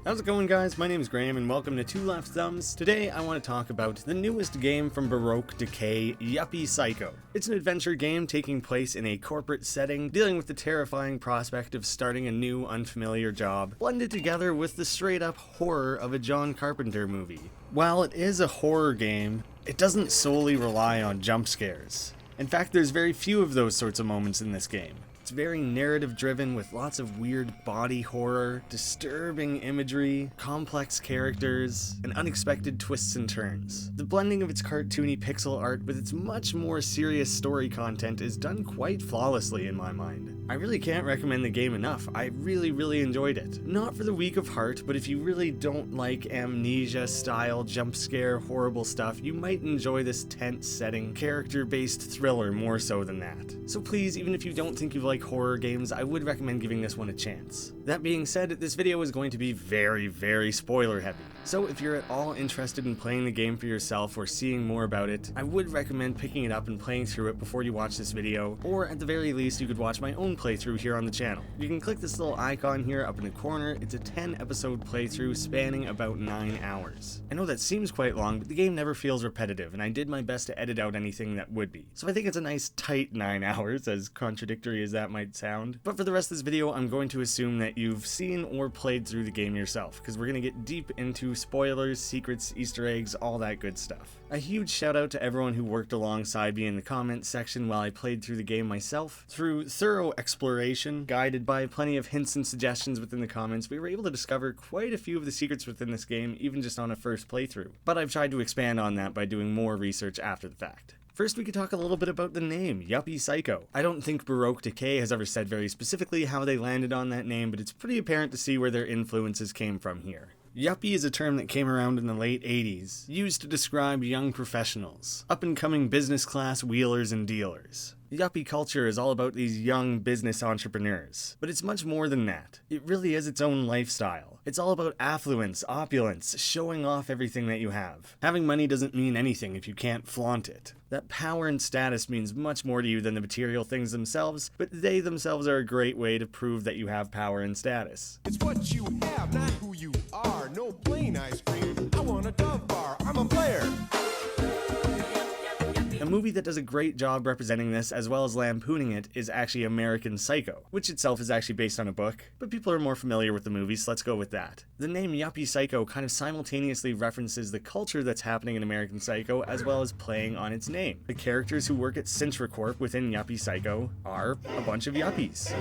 How's it going, guys? My name is Graham and welcome to Two Left Thumbs. Today I want to talk about the newest game from Baroque Decay, Yuppie Psycho. It's an adventure game taking place in a corporate setting, dealing with the terrifying prospect of starting a new, unfamiliar job, blended together with the straight-up horror of a John Carpenter movie. While it is a horror game, it doesn't solely rely on jump scares. In fact, there's very few of those sorts of moments in this game. It's very narrative-driven with lots of weird body horror, disturbing imagery, complex characters, and unexpected twists and turns. The blending of its cartoony pixel art with its much more serious story content is done quite flawlessly in my mind. I really can't recommend the game enough. I really enjoyed it. Not for the weak of heart, but if you really don't like amnesia-style jump scare horrible stuff, you might enjoy this tense setting, character-based thriller more so than that. So please, even if you don't think you like horror games, I would recommend giving this one a chance. That being said, this video is going to be very spoiler heavy. So if you're at all interested in playing the game for yourself or seeing more about it, I would recommend picking it up and playing through it before you watch this video, or at the very least you could watch my own playthrough here on the channel. You can click this little icon here up in the corner. It's a 10-episode playthrough spanning about 9 hours. I know that seems quite long, but the game never feels repetitive, and I did my best to edit out anything that would be. So I think it's a nice tight 9 hours, as contradictory as that might sound. But for the rest of this video, I'm going to assume that you've seen or played through the game yourself, because we're going to get deep into spoilers, secrets, Easter eggs, all that good stuff. A huge shout out to everyone who worked alongside me in the comments section while I played through the game myself. Through thorough exploration, guided by plenty of hints and suggestions within the comments, we were able to discover quite a few of the secrets within this game, even just on a first playthrough. But I've tried to expand on that by doing more research after the fact. First, we could talk a little bit about the name, Yuppie Psycho. I don't think Baroque Decay has ever said very specifically how they landed on that name, but it's pretty apparent to see where their influences came from here. Yuppie is a term that came around in the late 80s, used to describe young professionals, up-and-coming business-class wheelers and dealers. Yuppie culture is all about these young business entrepreneurs, but it's much more than that. It really is its own lifestyle. It's all about affluence, opulence, showing off everything that you have. Having money doesn't mean anything if you can't flaunt it. That power and status means much more to you than the material things themselves, but they themselves are a great way to prove that you have power and status. It's what you have, not who you are. No plain ice cream. I want a Dove bar. I'm a player. A movie that does a great job representing this as well as lampooning it is actually American Psycho, which itself is actually based on a book, but people are more familiar with the movie, so let's go with that. The name Yuppie Psycho kind of simultaneously references the culture that's happening in American Psycho as well as playing on its name. The characters who work at Cintracorp within Yuppie Psycho are a bunch of yuppies.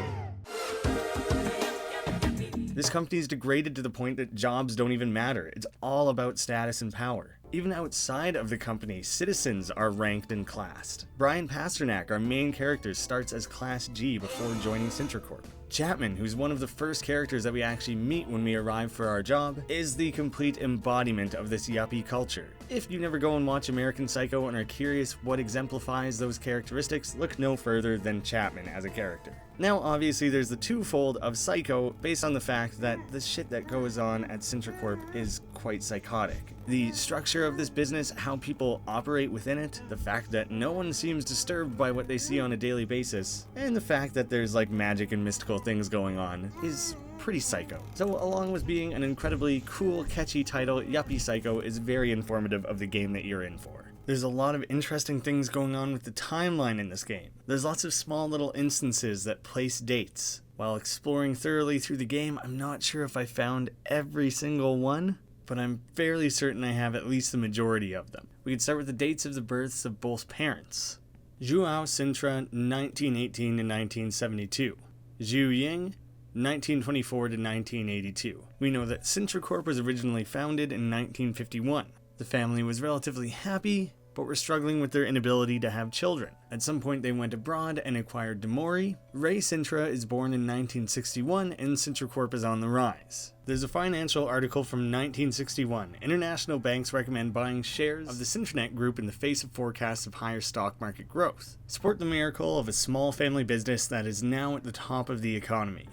This company is degraded to the point that jobs don't even matter. It's all about status and power. Even outside of the company, citizens are ranked and classed. Brian Pasternak, our main character, starts as Class G before joining Cintracorp. Chapman, who's one of the first characters that we actually meet when we arrive for our job, is the complete embodiment of this yuppie culture. If you never go and watch American Psycho and are curious what exemplifies those characteristics, look no further than Chapman as a character. Now, obviously, there's the twofold of Psycho based on the fact that the shit that goes on at Cintracorp is quite psychotic. The structure of this business, how people operate within it, the fact that no one seems disturbed by what they see on a daily basis, and the fact that there's like magic and mystical things going on is pretty psycho. So along with being an incredibly cool, catchy title, Yuppie Psycho is very informative of the game that you're in for. There's a lot of interesting things going on with the timeline in this game. There's lots of small little instances that place dates. While exploring thoroughly through the game, I'm not sure if I found every single one, but I'm fairly certain I have at least the majority of them. We could start with the dates of the births of both parents. Joao Sintra, 1918 to 1972. Zhu Ying, 1924 to 1982. We know that Cintracorp was originally founded in 1951. The family was relatively happy, but were struggling with their inability to have children. At some point they went abroad and acquired Demori. Ray Sintra is born in 1961 and Cintracorp is on the rise. There's a financial article from 1961. International banks recommend buying shares of the Cintranet Group in the face of forecasts of higher stock market growth. Support the miracle of a small family business that is now at the top of the economy.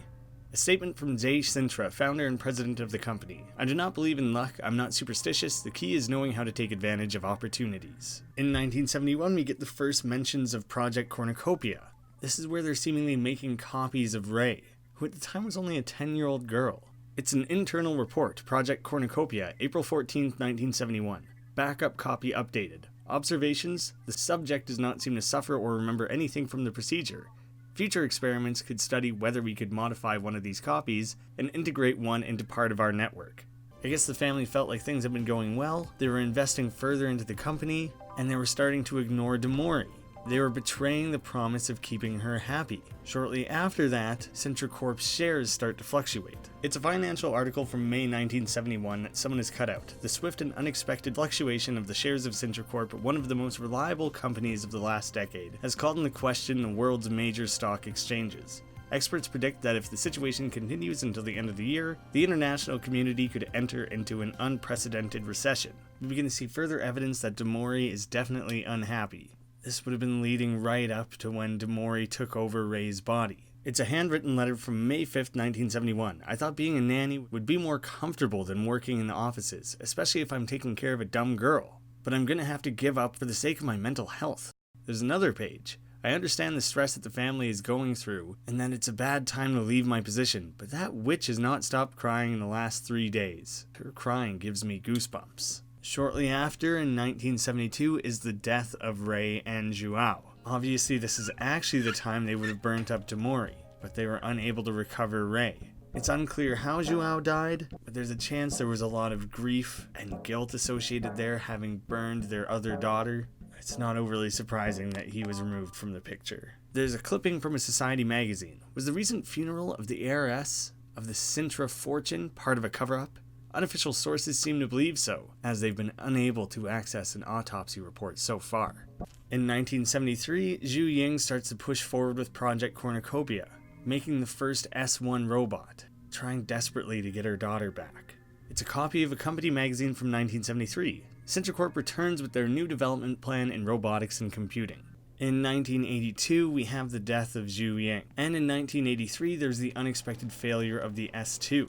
A statement from Jay Sintra, founder and president of the company. I do not believe in luck, I'm not superstitious, the key is knowing how to take advantage of opportunities. In 1971, we get the first mentions of Project Cornucopia. This is where they're seemingly making copies of Ray, who at the time was only a 10-year-old girl. It's an internal report, Project Cornucopia, April 14, 1971. Backup copy updated. Observations: the subject does not seem to suffer or remember anything from the procedure. Future experiments could study whether we could modify one of these copies and integrate one into part of our network. I guess the family felt like things had been going well, they were investing further into the company, and they were starting to ignore Demori. They were betraying the promise of keeping her happy. Shortly after that, CentraCorp's shares start to fluctuate. It's a financial article from May 1971 that someone has cut out. The swift and unexpected fluctuation of the shares of CentraCorp, one of the most reliable companies of the last decade, has called into question the world's major stock exchanges. Experts predict that if the situation continues until the end of the year, the international community could enter into an unprecedented recession. We begin to see further evidence that Demori is definitely unhappy. This would have been leading right up to when Demori took over Ray's body. It's a handwritten letter from May 5th, 1971. I thought being a nanny would be more comfortable than working in the offices, especially if I'm taking care of a dumb girl. But I'm gonna have to give up for the sake of my mental health. There's another page. I understand the stress that the family is going through, and that it's a bad time to leave my position, but that witch has not stopped crying in the last 3 days. Her crying gives me goosebumps. Shortly after, in 1972, is the death of Ray and Joao. Obviously, this is actually the time they would have burnt up Demori, but they were unable to recover Ray. It's unclear how Joao died, but there's a chance there was a lot of grief and guilt associated there, having burned their other daughter. It's not overly surprising that he was removed from the picture. There's a clipping from a Society magazine. Was the recent funeral of the heiress of the Sintra fortune part of a cover-up? Unofficial sources seem to believe so, as they've been unable to access an autopsy report so far. In 1973, Zhu Ying starts to push forward with Project Cornucopia, making the first S1 robot, trying desperately to get her daughter back. It's a copy of a company magazine from 1973. CentraCorp returns with their new development plan in robotics and computing. In 1982, we have the death of Zhu Ying, and in 1983, there's the unexpected failure of the S2.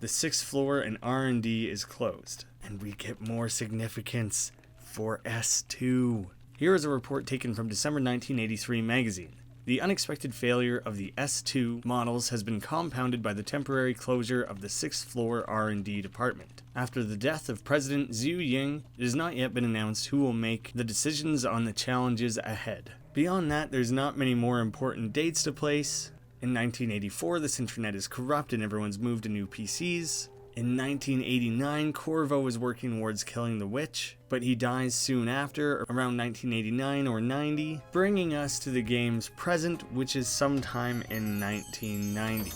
The 6th floor and R&D is closed, and we get more significance for S2. Here is a report taken from December 1983 magazine. The unexpected failure of the S2 models has been compounded by the temporary closure of the 6th floor R&D department. After the death of President Zhu Ying, it has not yet been announced who will make the decisions on the challenges ahead. Beyond that, there's not many more important dates to place. In 1984, the Centranet is corrupt and everyone's moved to new PCs. In 1989, Corvo was working towards killing the witch, but he dies soon after, around 1989 or 90, bringing us to the game's present, which is sometime in 1990.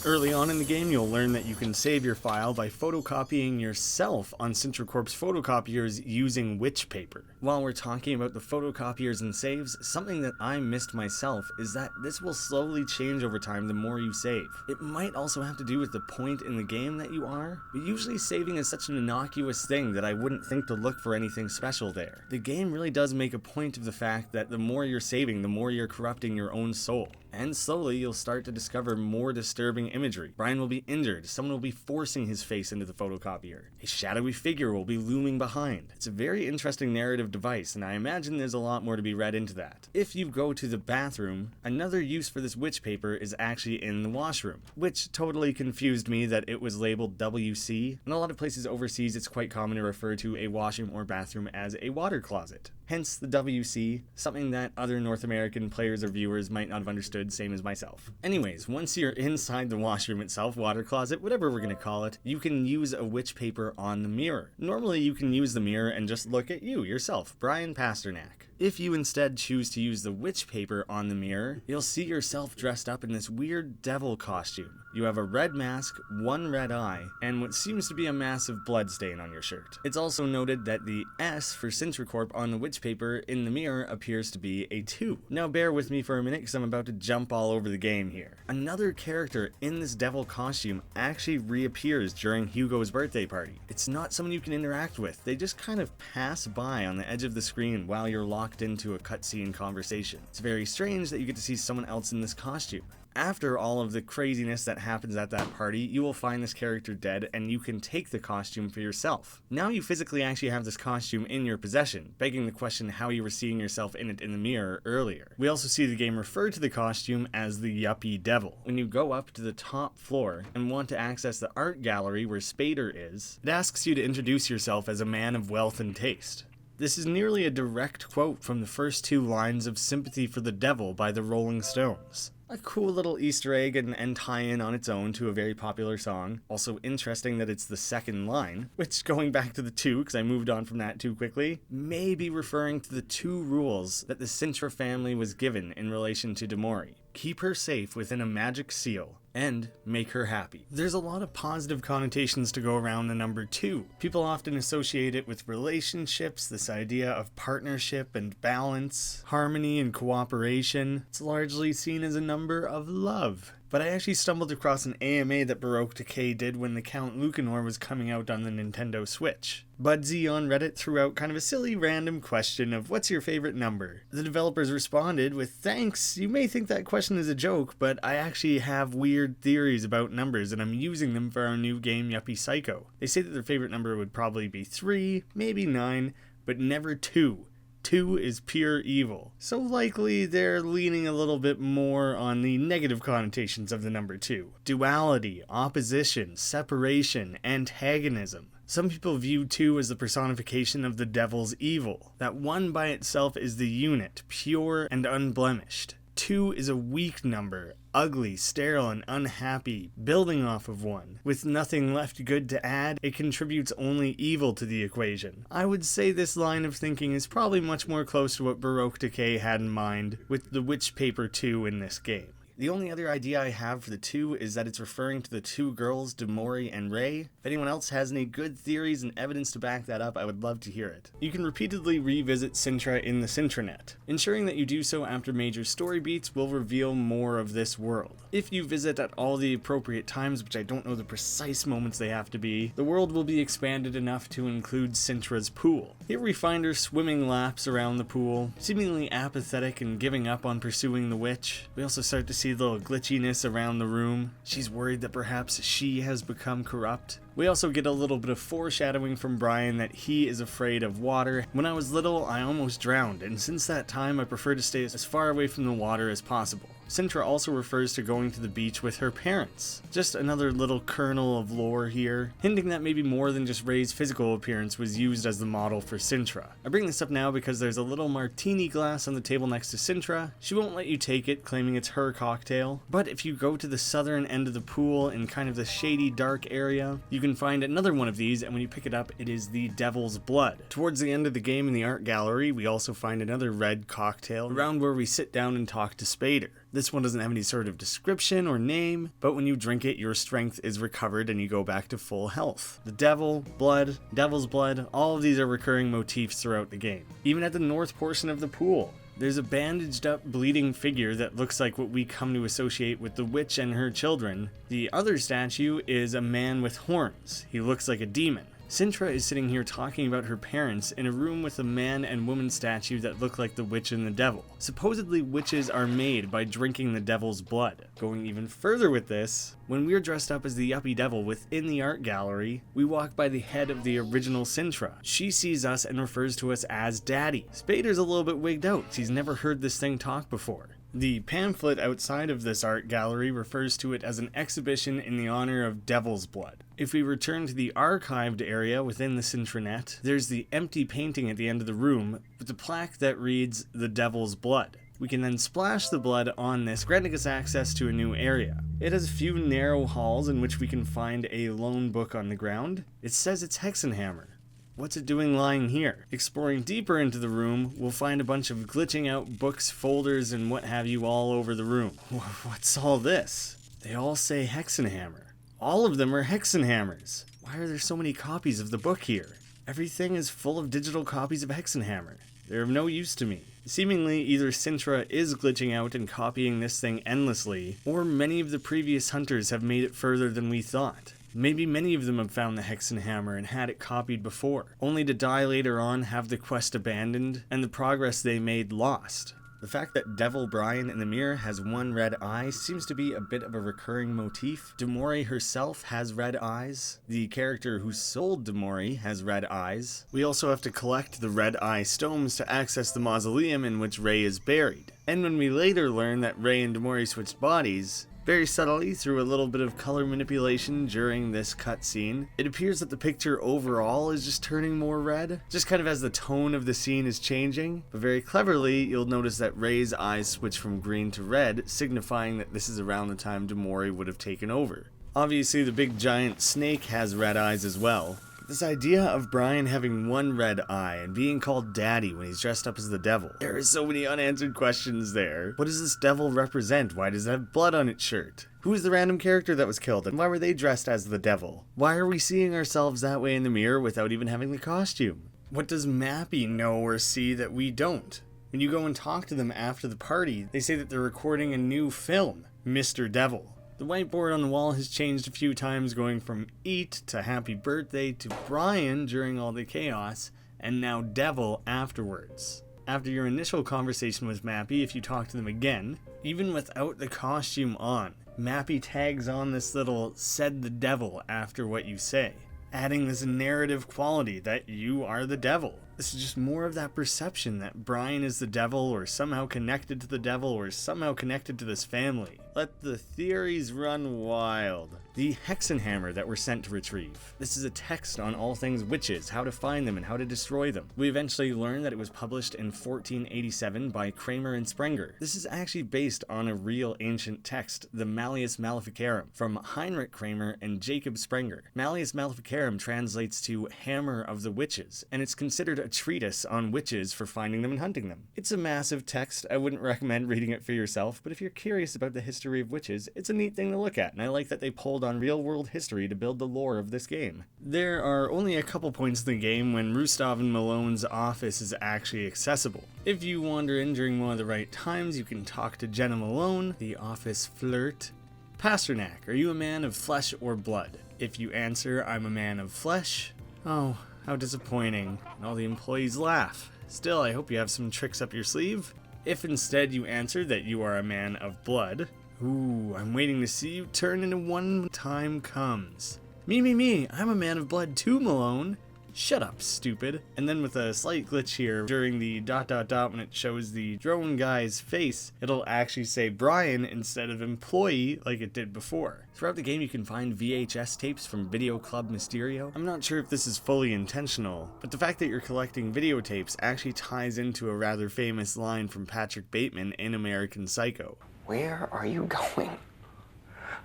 Early on in the game, you'll learn that you can save your file by photocopying yourself on CentraCorp's photocopiers using witch paper. While we're talking about the photocopiers and saves, something that I missed myself is that this will slowly change over time the more you save. It might also have to do with the point in the game that you are, but usually saving is such an innocuous thing that I wouldn't think to look for anything special there. The game really does make a point of the fact that the more you're saving, the more you're corrupting your own soul. And slowly, you'll start to discover more disturbing imagery. Brian will be injured, someone will be forcing his face into the photocopier. A shadowy figure will be looming behind. It's a very interesting narrative device, and I imagine there's a lot more to be read into that. If you go to the bathroom, another use for this witch paper is actually in the washroom, which totally confused me that it was labeled WC. In a lot of places overseas, it's quite common to refer to a washroom or bathroom as a water closet. Hence the WC, something that other North American players or viewers might not have understood, same as myself. Anyways, once you're inside the washroom itself, water closet, whatever we're gonna call it, you can use a witch paper on the mirror. Normally you can use the mirror and just look at you, yourself, Brian Pasternak. If you instead choose to use the witch paper on the mirror, you'll see yourself dressed up in this weird devil costume. You have a red mask, one red eye, and what seems to be a massive blood stain on your shirt. It's also noted that the S for CentraCorp on the witch paper in the mirror appears to be a 2. Now bear with me for a minute because I'm about to jump all over the game here. Another character in this devil costume actually reappears during Hugo's birthday party. It's not someone you can interact with, they just kind of pass by on the edge of the screen while you're locked locked into a cutscene conversation. It's very strange that you get to see someone else in this costume. After all of the craziness that happens at that party, you will find this character dead and you can take the costume for yourself. Now you physically actually have this costume in your possession, begging the question how you were seeing yourself in it in the mirror earlier. We also see the game refer to the costume as the Yuppie Devil. When you go up to the top floor and want to access the art gallery where Spader is, it asks you to introduce yourself as a man of wealth and taste. This is nearly a direct quote from the first 2 lines of Sympathy for the Devil by the Rolling Stones. A cool little Easter egg and tie-in on its own to a very popular song. Also interesting that it's the second line, which, going back to the 2, because I moved on from that too quickly, may be referring to the 2 rules that the Sintra family was given in relation to Demori. Keep her safe within a magic seal, and make her happy. There's a lot of positive connotations to go around the number 2. People often associate it with relationships, this idea of partnership and balance, harmony and cooperation. It's largely seen as a number of love. But I actually stumbled across an AMA that Baroque Decay did when the Count Lucanor was coming out on the Nintendo Switch. Budsy on Reddit threw out kind of a silly random question of what's your favorite number? The developers responded with, thanks, you may think that question is a joke, but I actually have weird theories about numbers and I'm using them for our new game Yuppie Psycho. They say that their favorite number would probably be 3, maybe 9, but never 2. 2 is pure evil. So likely they're leaning a little bit more on the negative connotations of the number 2. Duality, opposition, separation, antagonism. Some people view 2 as the personification of the devil's evil. That 1 by itself is the unit, pure and unblemished. 2 is a weak number, ugly, sterile, and unhappy, building off of 1. With nothing left good to add, it contributes only evil to the equation. I would say this line of thinking is probably much more close to what Baroque Decay had in mind with the Witch Paper 2 in this game. The only other idea I have for the 2 is that it's referring to the 2 girls, Demori and Ray. If anyone else has any good theories and evidence to back that up, I would love to hear it. You can repeatedly revisit Sintra in the Sintranet. Ensuring that you do so after major story beats will reveal more of this world. If you visit at all the appropriate times, which I don't know the precise moments they have to be, the world will be expanded enough to include Sintra's pool. Here we find her swimming laps around the pool, seemingly apathetic and giving up on pursuing the witch. We also start to see a little glitchiness around the room. She's worried that perhaps she has become corrupt. We also get a little bit of foreshadowing from Brian that he is afraid of water. When I was little, I almost drowned, and since that time I prefer to stay as far away from the water as possible. Sintra also refers to going to the beach with her parents. Just another little kernel of lore here, hinting that maybe more than just Ray's physical appearance was used as the model for Sintra. I bring this up now because there's a little martini glass on the table next to Sintra. She won't let you take it, claiming it's her cocktail. But if you go to the southern end of the pool in kind of the shady, dark area, you can find another one of these, and when you pick it up, it is the Devil's Blood. Towards the end of the game in the art gallery, we also find another red cocktail around where we sit down and talk to Spader. This one doesn't have any sort of description or name, but when you drink it, your strength is recovered and you go back to full health. The devil, blood, devil's blood, all of these are recurring motifs throughout the game. Even at the north portion of the pool, there's a bandaged up, bleeding figure that looks like what we come to associate with the witch and her children. The other statue is a man with horns. He looks like a demon. Sintra is sitting here talking about her parents in a room with a man and woman statue that look like the witch and the devil. Supposedly, witches are made by drinking the devil's blood. Going even further with this, when we're dressed up as the Yuppie Devil within the art gallery, we walk by the head of the original Sintra. She sees us and refers to us as Daddy. Spader's a little bit wigged out. He's never heard this thing talk before. The pamphlet outside of this art gallery refers to it as an exhibition in the honor of Devil's Blood. If we return to the archived area within the Sintranet, there's the empty painting at the end of the room with the plaque that reads The Devil's Blood. We can then splash the blood on this, granting us access to a new area. It has a few narrow halls in which we can find a lone book on the ground. It says it's Hexenhammer. What's it doing lying here? Exploring deeper into the room, we'll find a bunch of glitching out books, folders, and what have you all over the room. What's all this? They all say Hexenhammer. All of them are Hexenhammers. Why are there so many copies of the book here? Everything is full of digital copies of Hexenhammer. They're of no use to me. Seemingly, either Sintra is glitching out and copying this thing endlessly, or many of the previous hunters have made it further than we thought. Maybe many of them have found the Hexenhammer and had it copied before, only to die later on, have the quest abandoned, and the progress they made lost. The fact that Devil Brian in the mirror has one red eye seems to be a bit of a recurring motif. Demori herself has red eyes. The character who sold Demori has red eyes. We also have to collect the red eye stones to access the mausoleum in which Rei is buried. And when we later learn that Rei and Demori switched bodies, very subtly, through a little bit of color manipulation during this cutscene, it appears that the picture overall is just turning more red, just kind of as the tone of the scene is changing. But very cleverly, you'll notice that Rei's eyes switch from green to red, signifying that this is around the time Demori would have taken over. Obviously, the big giant snake has red eyes as well. This idea of Brian having one red eye and being called Daddy when he's dressed up as the devil. There are so many unanswered questions there. What does this devil represent? Why does it have blood on its shirt? Who is the random character that was killed, and why were they dressed as the devil? Why are we seeing ourselves that way in the mirror without even having the costume? What does Mappy know or see that we don't? When you go and talk to them after the party, they say that they're recording a new film, Mr. Devil. The whiteboard on the wall has changed a few times, going from Eat to Happy Birthday to Brian during all the chaos, and now Devil afterwards. After your initial conversation with Mappy, if you talk to them again, even without the costume on, Mappy tags on this little "said the devil" after what you say, adding this narrative quality that you are the devil. This is just more of that perception that Brian is the devil, or somehow connected to the devil, or somehow connected to this family. Let the theories run wild. The Hexenhammer that we're sent to retrieve. This is a text on all things witches, how to find them and how to destroy them. We eventually learn that it was published in 1487 by Kramer and Sprenger. This is actually based on a real ancient text, the Malleus Maleficarum, from Heinrich Kramer and Jacob Sprenger. Malleus Maleficarum translates to Hammer of the Witches, and it's considered a treatise on witches for finding them and hunting them. It's a massive text. I wouldn't recommend reading it for yourself, but if you're curious about the history of witches, it's a neat thing to look at, and I like that they pulled on real-world history to build the lore of this game. There are only a couple points in the game when Rustov and Malone's office is actually accessible. If you wander in during one of the right times, you can talk to Jenna Malone, the office flirt. Pasternak, are you a man of flesh or blood? If you answer, I'm a man of flesh, oh, how disappointing. And all the employees laugh. Still, I hope you have some tricks up your sleeve. If instead you answer that you are a man of blood, ooh, I'm waiting to see you turn into one time comes. Me, I'm a man of blood too, Malone. Shut up, stupid. And then with a slight glitch here, during the ... when it shows the drone guy's face, it'll actually say Brian instead of employee like it did before. Throughout the game you can find VHS tapes from Videoclub Misterio. I'm not sure if this is fully intentional, but the fact that you're collecting videotapes actually ties into a rather famous line from Patrick Bateman in American Psycho. Where are you going?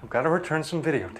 I've got to return some videotapes.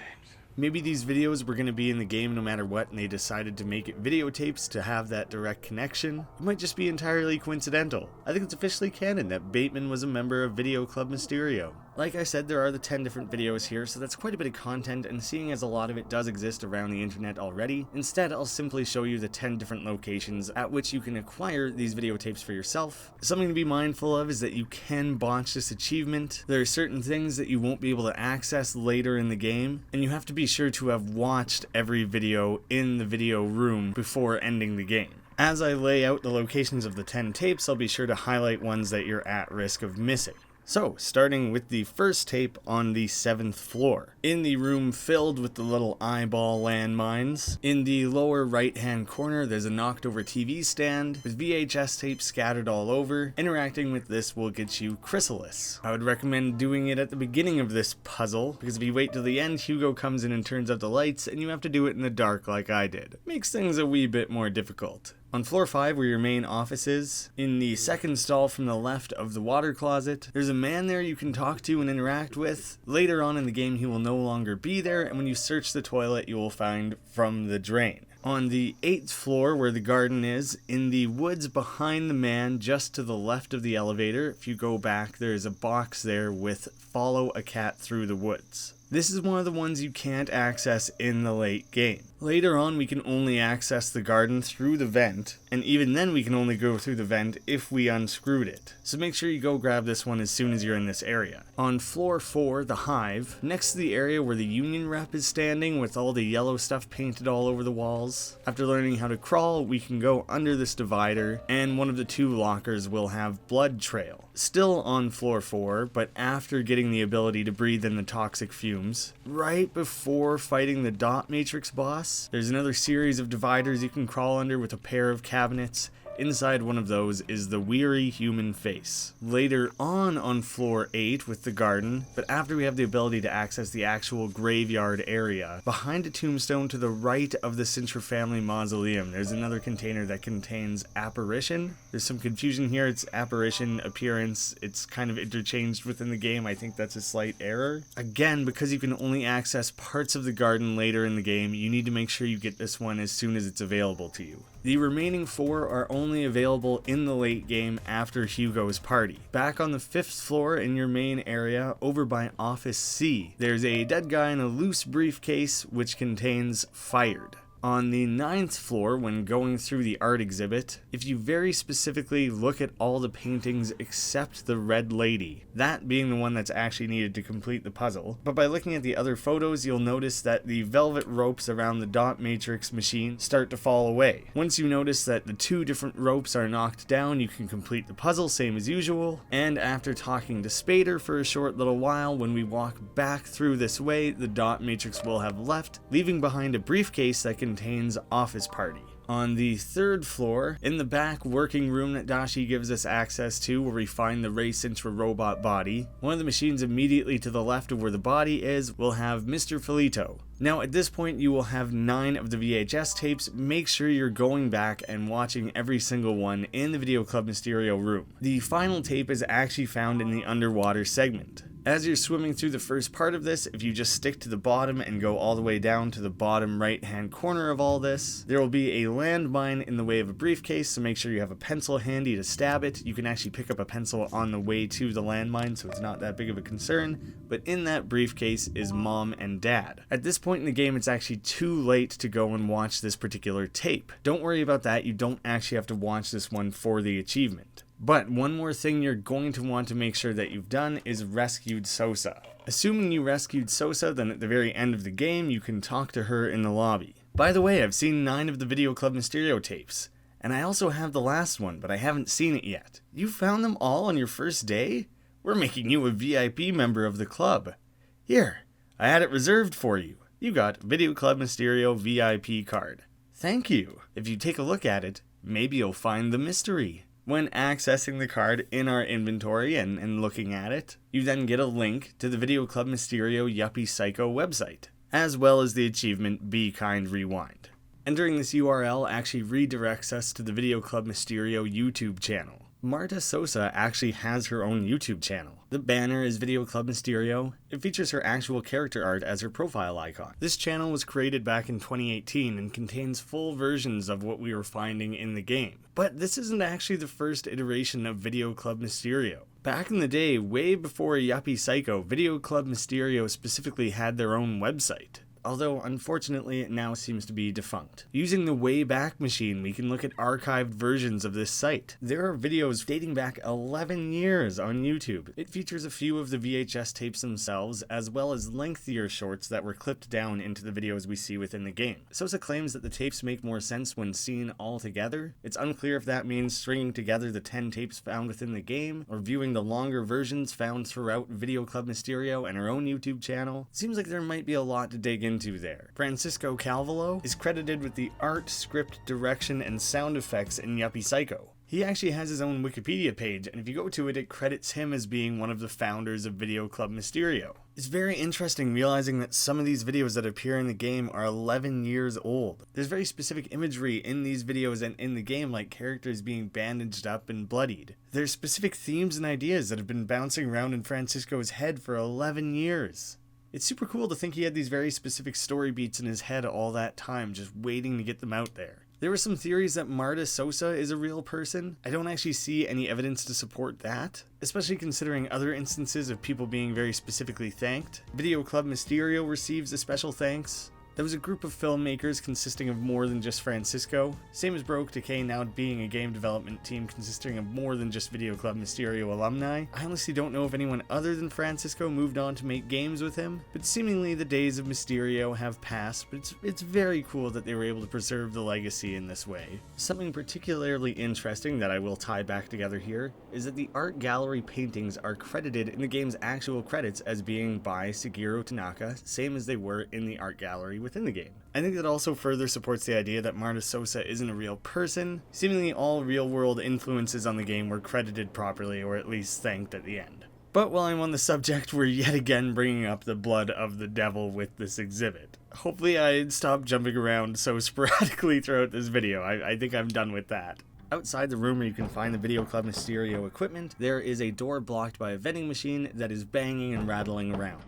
Maybe these videos were going to be in the game no matter what, and they decided to make it videotapes to have that direct connection. It might just be entirely coincidental. I think it's officially canon that Bateman was a member of Videoclub Misterio. Like I said, there are the 10 different videos here, so that's quite a bit of content, and seeing as a lot of it does exist around the internet already, instead I'll simply show you the 10 different locations at which you can acquire these videotapes for yourself. Something to be mindful of is that you can botch this achievement. There are certain things that you won't be able to access later in the game, and you have to be sure to have watched every video in the video room before ending the game. As I lay out the locations of the 10 tapes, I'll be sure to highlight ones that you're at risk of missing. So, starting with the first tape on the 7th floor. In the room filled with the little eyeball landmines, in the lower right-hand corner there's a knocked-over TV stand with VHS tapes scattered all over. Interacting with this will get you Chrysalis. I would recommend doing it at the beginning of this puzzle, because if you wait till the end, Hugo comes in and turns out the lights, and you have to do it in the dark like I did. Makes things a wee bit more difficult. On floor 5, where your main office is, in the second stall from the left of the water closet, there's a man there you can talk to and interact with. Later on in the game he will no longer be there, and when you search the toilet you will find From the Drain. On the 8th floor, where the garden is, in the woods behind the man just to the left of the elevator, if you go back there is a box there with Follow a Cat Through the Woods. This is one of the ones you can't access in the late game. Later on, we can only access the garden through the vent, and even then we can only go through the vent if we unscrewed it. So make sure you go grab this one as soon as you're in this area. On floor 4, the hive, next to the area where the union rep is standing with all the yellow stuff painted all over the walls. After learning how to crawl, we can go under this divider, and one of the 2 lockers will have blood trail. Still on floor 4, but after getting the ability to breathe in the toxic fumes. Right before fighting the dot matrix boss, there's another series of dividers you can crawl under with a pair of cabinets. Inside one of those is the weary human face. Later on floor 8 with the garden, but after we have the ability to access the actual graveyard area, behind a tombstone to the right of the Sintra family mausoleum, there's another container that contains apparition. There's some confusion here, it's apparition, appearance, it's kind of interchanged within the game, I think that's a slight error. Again, because you can only access parts of the garden later in the game, you need to make sure you get this one as soon as it's available to you. The remaining 4 are only available in the late game after Hugo's party. Back on the 5th floor in your main area, over by Office C, there's a dead guy in a loose briefcase which contains fired. On the 9th floor, when going through the art exhibit, if you very specifically look at all the paintings except the Red Lady, that being the one that's actually needed to complete the puzzle, but by looking at the other photos, you'll notice that the velvet ropes around the dot matrix machine start to fall away. Once you notice that the 2 different ropes are knocked down, you can complete the puzzle same as usual, and after talking to Spader for a short little while, when we walk back through this way, the dot matrix will have left, leaving behind a briefcase that contains Office Party. On the 3rd floor, in the back working room that Dashi gives us access to, where we find the Ray Sintra robot body, one of the machines immediately to the left of where the body is will have Mr. Felito. Now at this point you will have 9 of the VHS tapes. Make sure you're going back and watching every single one in the Videoclub Misterio room. The final tape is actually found in the underwater segment. As you're swimming through the first part of this, if you just stick to the bottom and go all the way down to the bottom right hand corner of all this, there will be a landmine in the way of a briefcase, so make sure you have a pencil handy to stab it. You can actually pick up a pencil on the way to the landmine, so it's not that big of a concern, but in that briefcase is Mom and Dad. At this point in the game, it's actually too late to go and watch this particular tape. Don't worry about that, you don't actually have to watch this one for the achievement. But one more thing you're going to want to make sure that you've done is rescued Sosa. Assuming you rescued Sosa, then at the very end of the game, you can talk to her in the lobby. By the way, I've seen 9 of the Videoclub Misterio tapes, and I also have the last one, but I haven't seen it yet. You found them all on your first day? We're making you a VIP member of the club. Here, I had it reserved for you. You got Videoclub Misterio VIP card. Thank you. If you take a look at it, maybe you'll find the mystery. When accessing the card in our inventory and looking at it, you then get a link to the Videoclub Misterio Yuppie Psycho website, as well as the achievement Be Kind Rewind. Entering this URL actually redirects us to the Videoclub Misterio YouTube channel. Marta Sosa actually has her own YouTube channel. The banner is Videoclub Misterio. It features her actual character art as her profile icon. This channel was created back in 2018 and contains full versions of what we were finding in the game. But this isn't actually the first iteration of Videoclub Misterio. Back in the day, way before Yuppie Psycho, Videoclub Misterio specifically had their own website. Although, unfortunately, it now seems to be defunct. Using the Wayback Machine, we can look at archived versions of this site. There are videos dating back 11 years on YouTube. It features a few of the VHS tapes themselves, as well as lengthier shorts that were clipped down into the videos we see within the game. Sosa claims that the tapes make more sense when seen all together. It's unclear if that means stringing together the 10 tapes found within the game, or viewing the longer versions found throughout Videoclub Misterio and her own YouTube channel. Seems like there might be a lot to dig into there. Francisco Calvolo is credited with the art, script, direction, and sound effects in Yuppie Psycho. He actually has his own Wikipedia page, and if you go to it, it credits him as being one of the founders of Videoclub Misterio. It's very interesting realizing that some of these videos that appear in the game are 11 years old. There's very specific imagery in these videos and in the game, like characters being bandaged up and bloodied. There's specific themes and ideas that have been bouncing around in Francisco's head for 11 years. It's super cool to think he had these very specific story beats in his head all that time, just waiting to get them out there. There were some theories that Marta Sosa is a real person. I don't actually see any evidence to support that, especially considering other instances of people being very specifically thanked. Videoclub Misterio receives a special thanks. There was a group of filmmakers consisting of more than just Francisco, same as Baroque Decay now being a game development team consisting of more than just Videoclub Misterio alumni. I honestly don't know if anyone other than Francisco moved on to make games with him, but seemingly the days of Misterio have passed, but it's very cool that they were able to preserve the legacy in this way. Something particularly interesting that I will tie back together here is that the art gallery paintings are credited in the game's actual credits as being by Shigeru Tanaka, same as they were in the art gallery within the game. I think that also further supports the idea that Marta Sosa isn't a real person. Seemingly all real-world influences on the game were credited properly, or at least thanked at the end. But while I'm on the subject, we're yet again bringing up the blood of the devil with this exhibit. Hopefully I stop jumping around so sporadically throughout this video. I think I'm done with that. Outside the room where you can find the Videoclub Misterio equipment, there is a door blocked by a vending machine that is banging and rattling around.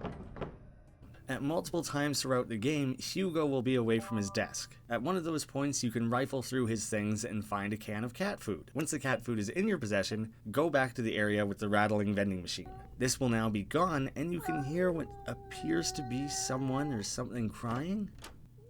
At multiple times throughout the game, Hugo will be away from his desk. At one of those points, you can rifle through his things and find a can of cat food. Once the cat food is in your possession, go back to the area with the rattling vending machine. This will now be gone, and you can hear what appears to be someone or something crying.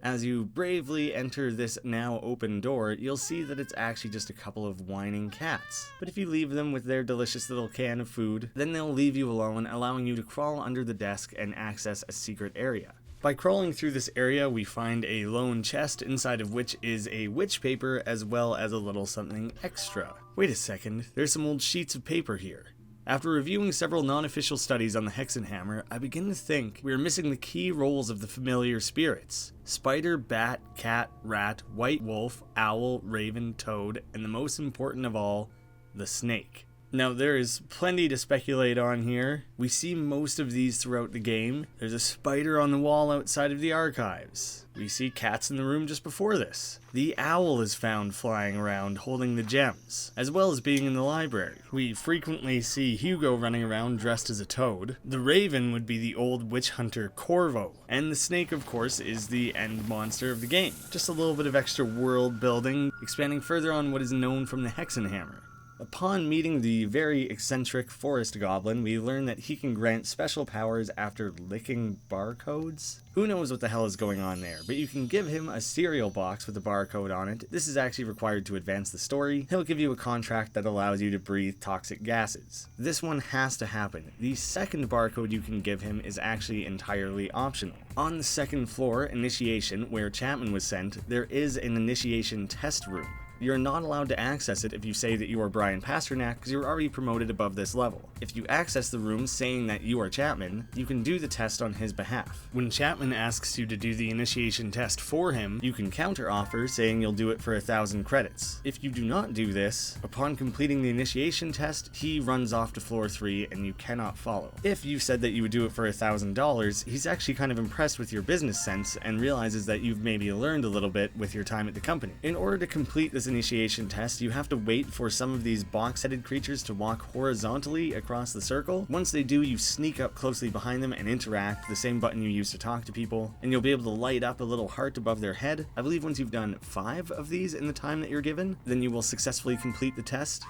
As you bravely enter this now open door, you'll see that it's actually just a couple of whining cats. But if you leave them with their delicious little can of food, then they'll leave you alone, allowing you to crawl under the desk and access a secret area. By crawling through this area, we find a lone chest, inside of which is a witch paper as well as a little something extra. Wait a second, there's some old sheets of paper here. After reviewing several non-official studies on the Hexenhammer, I begin to think we are missing the key roles of the familiar spirits. Spider, bat, cat, rat, white wolf, owl, raven, toad, and the most important of all, the snake. Now, there is plenty to speculate on here. We see most of these throughout the game. There's a spider on the wall outside of the archives. We see cats in the room just before this. The owl is found flying around holding the gems, as well as being in the library. We frequently see Hugo running around dressed as a toad. The raven would be the old witch hunter Corvo. And the snake, of course, is the end monster of the game. Just a little bit of extra world building, expanding further on what is known from the Hexenhammer. Upon meeting the very eccentric forest goblin, we learn that he can grant special powers after licking barcodes. Who knows what the hell is going on there, but you can give him a cereal box with a barcode on it. This is actually required to advance the story. He'll give you a contract that allows you to breathe toxic gases. This one has to happen. The second barcode you can give him is actually entirely optional. On the second floor, Initiation, where Chapman was sent, there is an initiation test room. You're not allowed to access it if you say that you are Brian Pasternak because you're already promoted above this level. If you access the room saying that you are Chapman, you can do the test on his behalf. When Chapman asks you to do the initiation test for him, you can counter-offer saying you'll do it for 1,000 credits. If you do not do this, upon completing the initiation test, he runs off to floor 3 and you cannot follow. If you said that you would do it for $1,000, he's actually kind of impressed with your business sense and realizes that you've maybe learned a little bit with your time at the company. In order to complete this initiation test, you have to wait for some of these box-headed creatures to walk horizontally across the circle. Once they do, you sneak up closely behind them and interact, the same button you use to talk to people, and you'll be able to light up a little heart above their head. I believe once you've done 5 of these in the time that you're given, then you will successfully complete the test.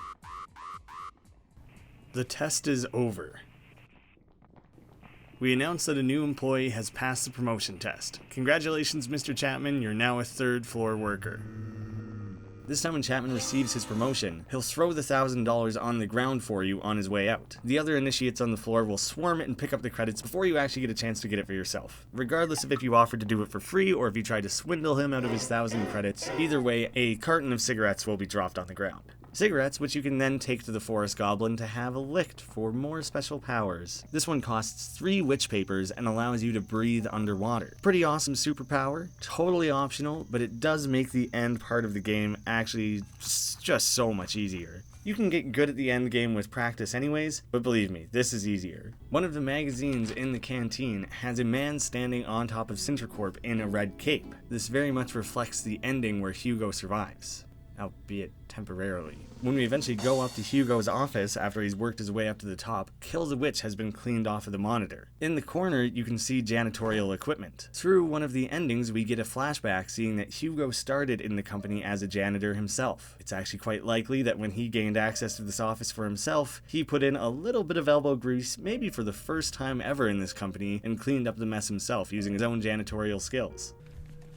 The test is over. We announce that a new employee has passed the promotion test. Congratulations, Mr. Chapman, you're now a 3rd floor worker. This time when Chapman receives his promotion, he'll throw the $1,000 on the ground for you on his way out. The other initiates on the floor will swarm it and pick up the credits before you actually get a chance to get it for yourself. Regardless of if you offered to do it for free or if you tried to swindle him out of his 1,000 credits, either way, a carton of cigarettes will be dropped on the ground. Cigarettes, which you can then take to the Forest Goblin to have licked for more special powers. This one costs 3 witch papers and allows you to breathe underwater. Pretty awesome superpower, totally optional, but it does make the end part of the game actually just so much easier. You can get good at the end game with practice anyways, but believe me, this is easier. One of the magazines in the canteen has a man standing on top of Sinterkorp in a red cape. This very much reflects the ending where Hugo survives, albeit temporarily. When we eventually go up to Hugo's office after he's worked his way up to the top, Kill the Witch has been cleaned off of the monitor. In the corner, you can see janitorial equipment. Through one of the endings, we get a flashback seeing that Hugo started in the company as a janitor himself. It's actually quite likely that when he gained access to this office for himself, he put in a little bit of elbow grease, maybe for the first time ever in this company, and cleaned up the mess himself using his own janitorial skills.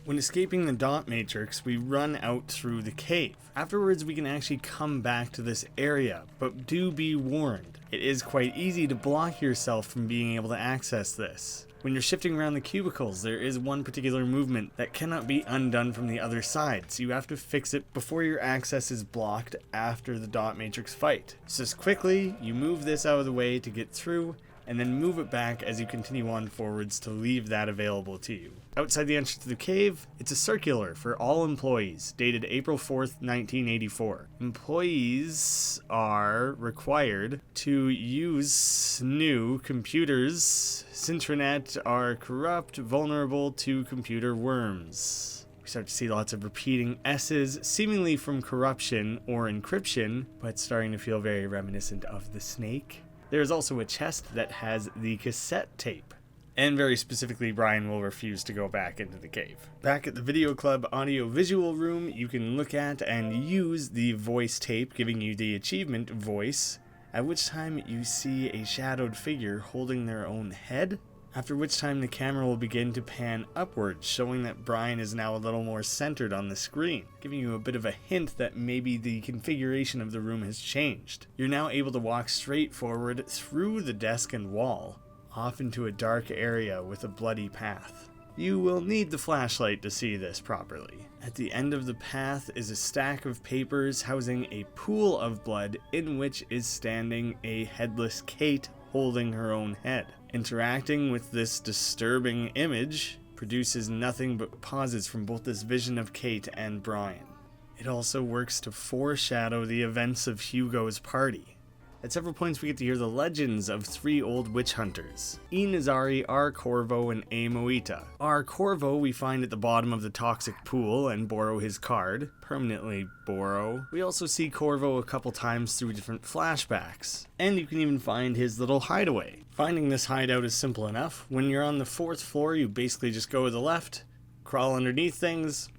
When escaping the dot matrix, we run out through the cave. Afterwards, we can actually come back to this area, but do be warned, it is quite easy to block yourself from being able to access this. When you're shifting around the cubicles, there is one particular movement that cannot be undone from the other side, so you have to fix it before your access is blocked after the dot matrix fight. So just quickly, you move this out of the way to get through, and then move it back as you continue on forwards to leave that available to you. Outside the entrance to the cave, it's a circular for all employees, dated April 4th, 1984. Employees are required to use new computers. Sintranet are corrupt, vulnerable to computer worms. We start to see lots of repeating S's, seemingly from corruption or encryption, but starting to feel very reminiscent of the snake. There's also a chest that has the cassette tape. And very specifically, Brian will refuse to go back into the cave. Back at the Videoclub audio-visual room, you can look at and use the voice tape, giving you the achievement voice, at which time you see a shadowed figure holding their own head, after which time the camera will begin to pan upwards, showing that Brian is now a little more centered on the screen, giving you a bit of a hint that maybe the configuration of the room has changed. You're now able to walk straight forward through the desk and wall, off into a dark area with a bloody path. You will need the flashlight to see this properly. At the end of the path is a stack of papers housing a pool of blood in which is standing a headless Kate holding her own head. Interacting with this disturbing image produces nothing but pauses from both this vision of Kate and Brian. It also works to foreshadow the events of Hugo's party. At several points we get to hear the legends of three old witch hunters, E. Nazari, R. Corvo, and A. Moita. R. Corvo we find at the bottom of the toxic pool and borrow his card, permanently borrow. We also see Corvo a couple times through different flashbacks, and you can even find his little hideaway. Finding this hideout is simple enough. When you're on the 4th floor, you basically just go to the left, crawl underneath things,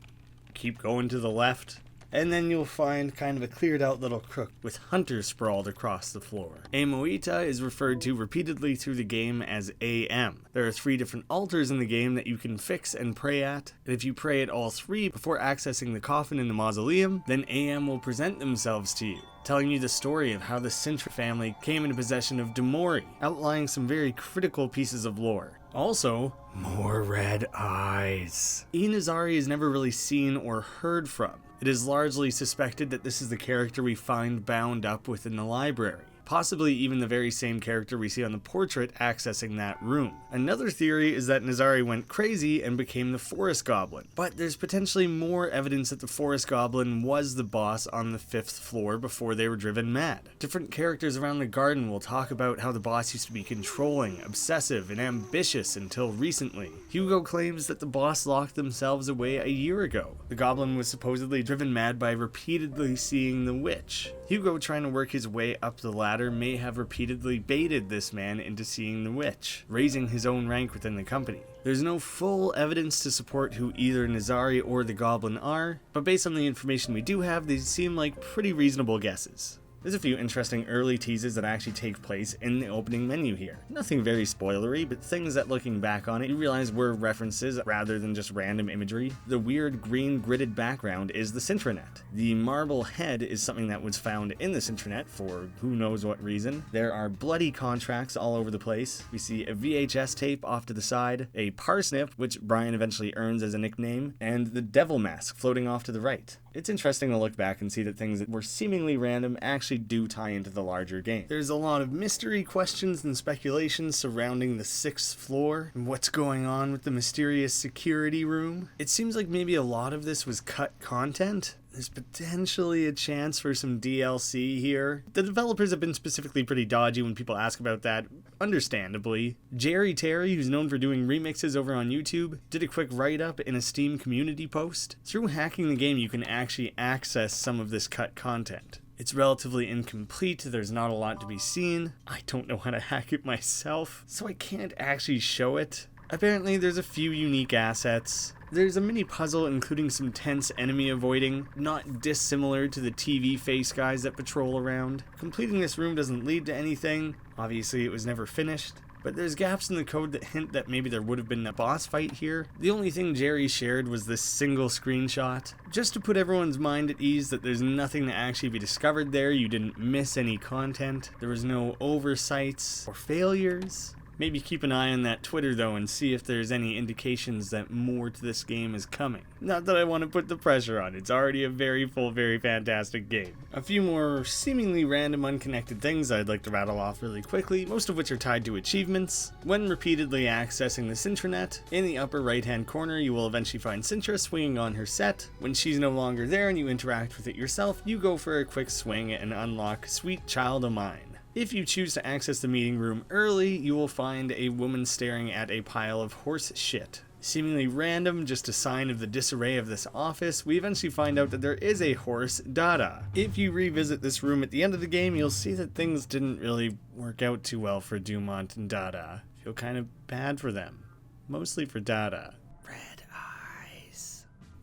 keep going to the left, and then you'll find kind of a cleared out little crook with hunters sprawled across the floor. A. Moita is referred to repeatedly through the game as AM. There are 3 different altars in the game that you can fix and pray at, and if you pray at all 3 before accessing the coffin in the mausoleum, then AM will present themselves to you, telling you the story of how the Sintra family came into possession of Demori, outlining some very critical pieces of lore. Also, more red eyes. E. Nazari is never really seen or heard from. It is largely suspected that this is the character we find bound up within the library, possibly even the very same character we see on the portrait accessing that room. Another theory is that Nazari went crazy and became the Forest Goblin, but there's potentially more evidence that the Forest Goblin was the boss on the 5th floor before they were driven mad. Different characters around the garden will talk about how the boss used to be controlling, obsessive, and ambitious until recently. Hugo claims that the boss locked themselves away a year ago. The Goblin was supposedly driven mad by repeatedly seeing the witch. Hugo, trying to work his way up the ladder, may have repeatedly baited this man into seeing the witch, raising his own rank within the company. There's no full evidence to support who either Nazari or the Goblin are, but based on the information we do have, these seem like pretty reasonable guesses. There's a few interesting early teases that actually take place in the opening menu here. Nothing very spoilery, but things that looking back on it, you realize were references rather than just random imagery. The weird green gridded background is the Sintranet. The marble head is something that was found in the Sintranet for who knows what reason. There are bloody contracts all over the place. We see a VHS tape off to the side, a parsnip, which Brian eventually earns as a nickname, and the devil mask floating off to the right. It's interesting to look back and see that things that were seemingly random actually do tie into the larger game. There's a lot of mystery questions and speculations surrounding the 6th floor and what's going on with the mysterious security room. It seems like maybe a lot of this was cut content. There's potentially a chance for some DLC here. The developers have been specifically pretty dodgy when people ask about that, understandably. Jerry Terry, who's known for doing remixes over on YouTube, did a quick write-up in a Steam community post. Through hacking the game, you can actually access some of this cut content. It's relatively incomplete, there's not a lot to be seen. I don't know how to hack it myself, so I can't actually show it. Apparently there's a few unique assets. There's a mini puzzle including some tense enemy avoiding, not dissimilar to the TV face guys that patrol around. Completing this room doesn't lead to anything. Obviously it was never finished. but there's gaps in the code that hint that maybe there would have been a boss fight here. The only thing Jerry shared was this single screenshot, just to put everyone's mind at ease that there's nothing to actually be discovered there. You didn't miss any content, there was no oversights or failures. Maybe keep an eye on that Twitter though and see if there's any indications that more to this game is coming. Not that I want to put the pressure on, it's already a very full, very fantastic game. A few more seemingly random unconnected things I'd like to rattle off really quickly, most of which are tied to achievements. When repeatedly accessing the Cintranet, in the upper right hand corner you will eventually find Cintra swinging on her set. When she's no longer there and you interact with it yourself, you go for a quick swing and unlock Sweet Child O' Mine. If you choose to access the meeting room early, you will find a woman staring at a pile of horse shit. Seemingly random, just a sign of the disarray of this office, we eventually find out that there is a horse, Dada. If you revisit this room at the end of the game, you'll see that things didn't really work out too well for Dumont and Dada. Feel kind of bad for them. Mostly for Dada.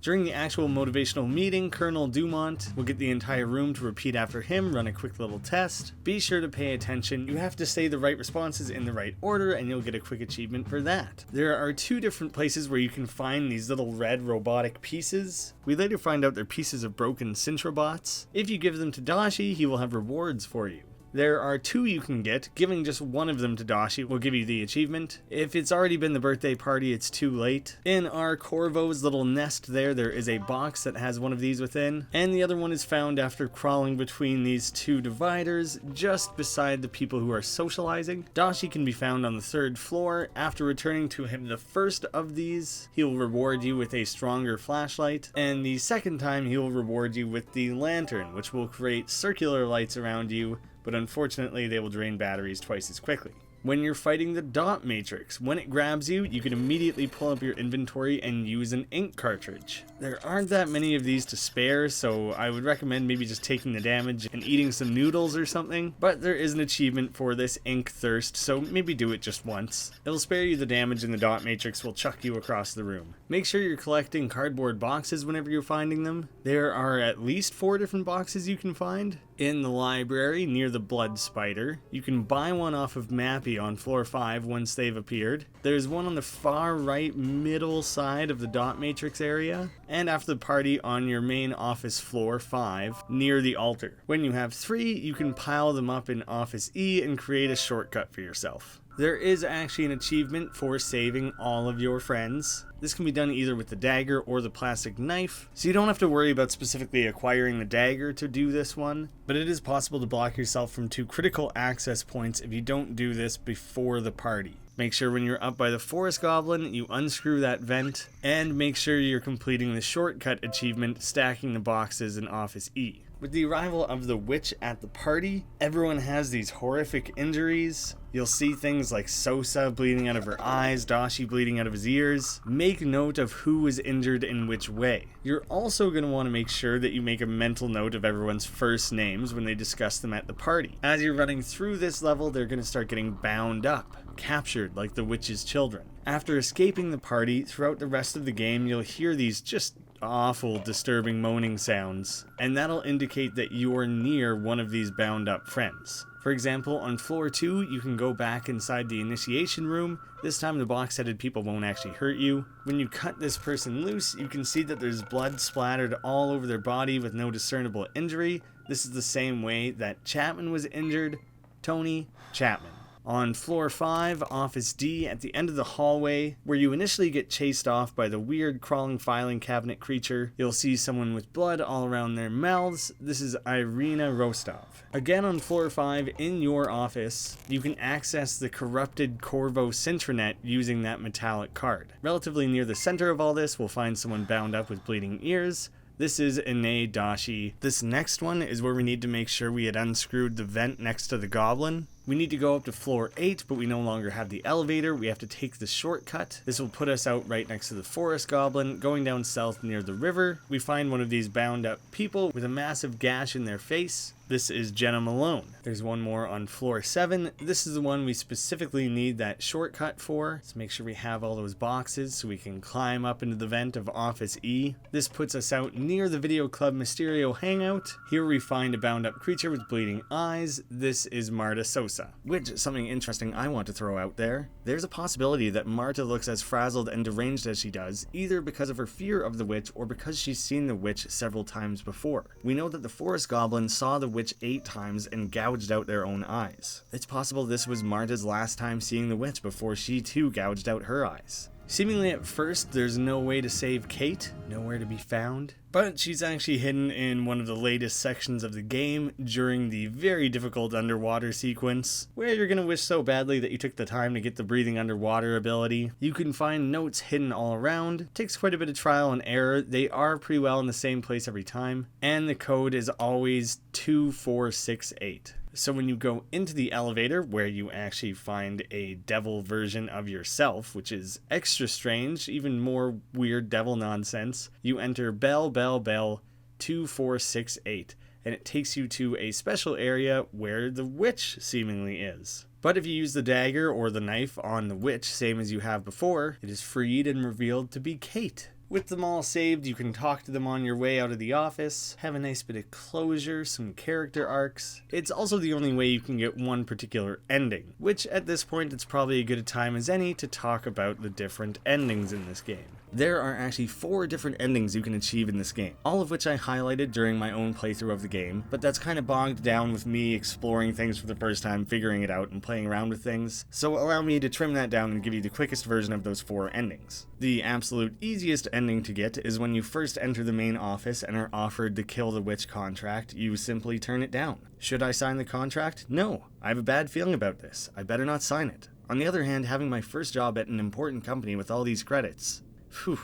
During the actual motivational meeting, Colonel Dumont will get the entire room to repeat after him, run a quick little test. Be sure to pay attention. You have to say the right responses in the right order and you'll get a quick achievement for that. There are 2 different places where you can find these little red robotic pieces. We later find out they're pieces of broken Cintrabots. If you give them to Dashi, he will have rewards for you. There are 2 you can get. Giving just one of them to Dashi will give you the achievement. If it's already been the birthday party, it's too late. In our Corvo's little nest there is a box that has one of these within, and the other one is found after crawling between these 2 dividers just beside the people who are socializing. Dashi can be found on the 3rd floor. After returning to him the first of these, he will reward you with a stronger flashlight, and the second time he will reward you with the lantern, which will create circular lights around you, but unfortunately they will drain batteries twice as quickly. When you're fighting the dot matrix, when it grabs you, you can immediately pull up your inventory and use an ink cartridge. There aren't that many of these to spare, so I would recommend maybe just taking the damage and eating some noodles or something, but there is an achievement for this ink thirst, so maybe do it just once. It'll spare you the damage and the dot matrix will chuck you across the room. Make sure you're collecting cardboard boxes whenever you're finding them. There are at least 4 different boxes you can find. In the library, near the blood spider, you can buy one off of Mappy on floor 5 once they've appeared. There's one on the far right middle side of the dot matrix area, and after the party on your main office floor 5 near the altar. When you have 3, you can pile them up in office E and create a shortcut for yourself. There is actually an achievement for saving all of your friends. This can be done either with the dagger or the plastic knife, so you don't have to worry about specifically acquiring the dagger to do this one, but it is possible to block yourself from 2 critical access points if you don't do this before the party. Make sure when you're up by the forest goblin, you unscrew that vent, and make sure you're completing the shortcut achievement, stacking the boxes in Office E. With the arrival of the witch at the party, everyone has these horrific injuries. You'll see things like Sosa bleeding out of her eyes, Dashi bleeding out of his ears. Make note of who was injured in which way. You're also going to want to make sure that you make a mental note of everyone's first names when they discuss them at the party. As you're running through this level, they're going to start getting bound up, captured like the witch's children. After escaping the party, throughout the rest of the game, you'll hear these just awful, disturbing moaning sounds, and that'll indicate that you're near one of these bound up friends. For example, on floor 2, you can go back inside the initiation room. This time the box-headed people won't actually hurt you. When you cut this person loose, you can see that there's blood splattered all over their body with no discernible injury. This is the same way that Chapman was injured. Tony Chapman. On floor 5, Office D, at the end of the hallway, where you initially get chased off by the weird crawling filing cabinet creature, you'll see someone with blood all around their mouths. This is Irina Rostov. Again on floor 5, in your office, you can access the corrupted Corvo Cintranet using that metallic card. Relatively near the center of all this, we'll find someone bound up with bleeding ears. This is Ine Dashi. This next one is where we need to make sure we had unscrewed the vent next to the goblin. We need to go up to floor 8, but we no longer have the elevator. We have to take the shortcut. This will put us out right next to the forest goblin. Going down south near the river, we find one of these bound up people with a massive gash in their face. This is Jenna Malone. There's one more on floor 7. This is the one we specifically need that shortcut for. Let's make sure we have all those boxes so we can climb up into the vent of Office E. This puts us out near the Videoclub Misterio hangout. Here we find a bound up creature with bleeding eyes. This is Marta Sosa. Leviosa. Which, something interesting I want to throw out there, there's a possibility that Marta looks as frazzled and deranged as she does, either because of her fear of the witch or because she's seen the witch several times before. We know that the forest goblin saw the witch 8 times and gouged out their own eyes. It's possible this was Marta's last time seeing the witch before she too gouged out her eyes. Seemingly at first, there's no way to save Kate, nowhere to be found, but she's actually hidden in one of the latest sections of the game during the very difficult underwater sequence, where you're gonna wish so badly that you took the time to get the breathing underwater ability. You can find notes hidden all around, it takes quite a bit of trial and error, they are pretty well in the same place every time, and the code is always 2468. So when you go into the elevator, where you actually find a devil version of yourself, which is extra strange, even more weird devil nonsense, you enter bell, bell, bell 2468, and it takes you to a special area where the witch seemingly is. But if you use the dagger or the knife on the witch, same as you have before, it is freed and revealed to be Kate. With them all saved, you can talk to them on your way out of the office, have a nice bit of closure, some character arcs. It's also the only way you can get one particular ending, which at this point it's probably as good a time as any to talk about the different endings in this game. There are actually 4 different endings you can achieve in this game, all of which I highlighted during my own playthrough of the game, but that's kind of bogged down with me exploring things for the first time, figuring it out, and playing around with things, so allow me to trim that down and give you the quickest version of those 4 endings. The absolute easiest ending to get is when you first enter the main office and are offered the Kill the Witch contract, you simply turn it down. Should I sign the contract? No. I have a bad feeling about this. I better not sign it. On the other hand, having my first job at an important company with all these credits, phew.